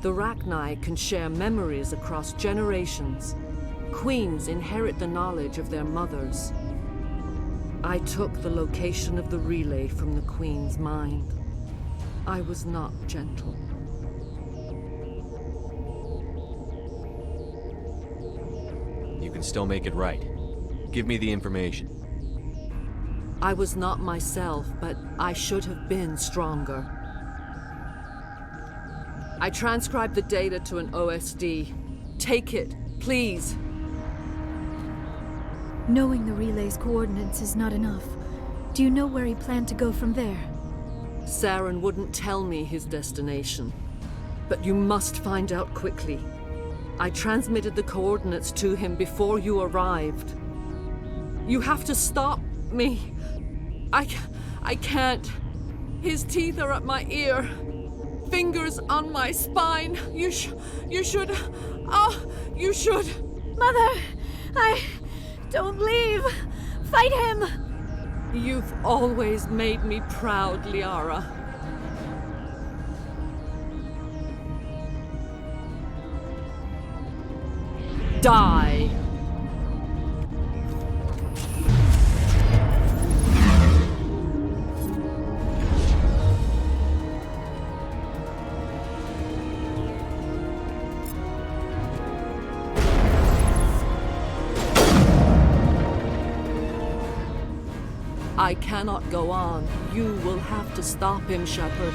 The Rachni can share memories across generations. Queens inherit the knowledge of their mothers. I took the location of the relay from the Queen's mind. I was not gentle. You can still make it right. Give me the information. I was not myself, but I should have been stronger. I transcribed the data to an OSD. Take it, please. Knowing the relay's coordinates is not enough. Do you know where he planned to go from there? Saren wouldn't tell me his destination. But you must find out quickly. I transmitted the coordinates to him before you arrived. You have to stop me. I can't. His teeth are at my ear. Fingers on my spine. You should. You should. Mother, don't leave. Fight him. You've always made me proud, Liara. Die. I cannot go on. You will have to stop him, Shepard.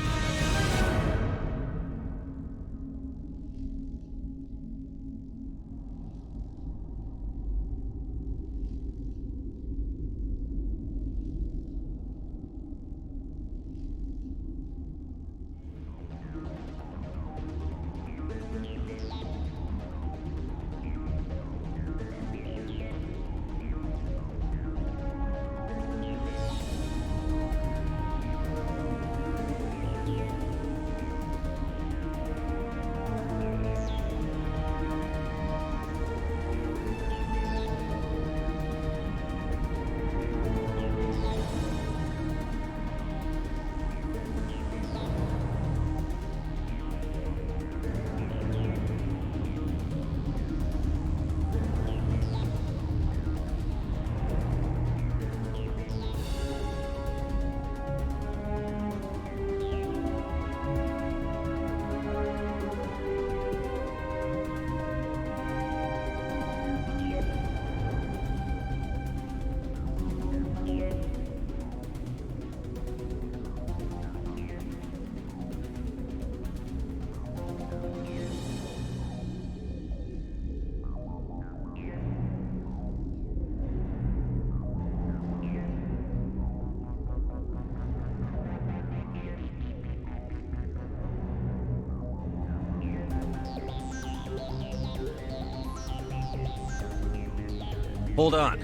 Hold on.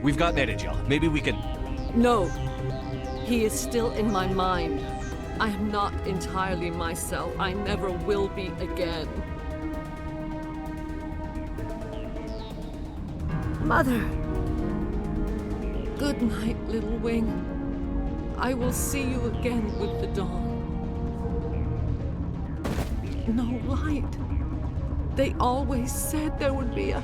We've got Netagel. Maybe we can... No. He is still in my mind. I am not entirely myself. I never will be again. Mother! Good night, little wing. I will see you again with the dawn. No light. They always said there would be a...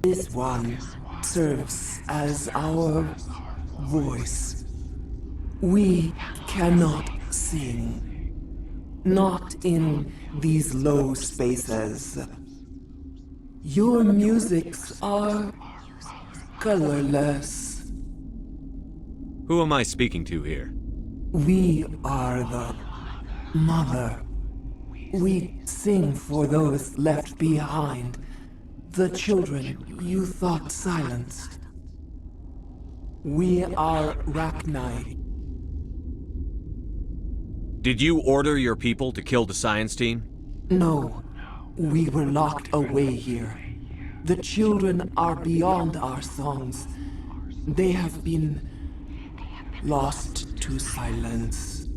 This one serves as our voice. We cannot sing. Not in these low spaces. Your musics are colorless. Who am I speaking to here? We are the mother. We sing for those left behind. The children you thought silenced. We are Rachni. Did you order your people to kill the science team? No, we were locked away here. The children are beyond our songs. They have been lost to silence.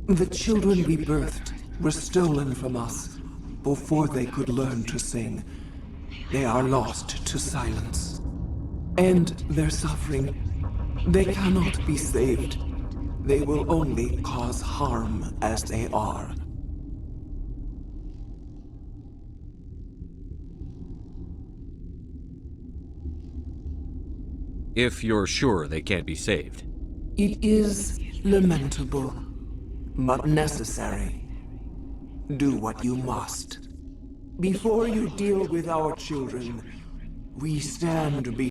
The children we birthed were stolen from us before they could learn to sing. They are lost to silence. And their suffering, they cannot be saved. They will only cause harm as they are. If you're sure they can't be saved. It is lamentable, but necessary. Do what you must. Before you deal with our children, we stand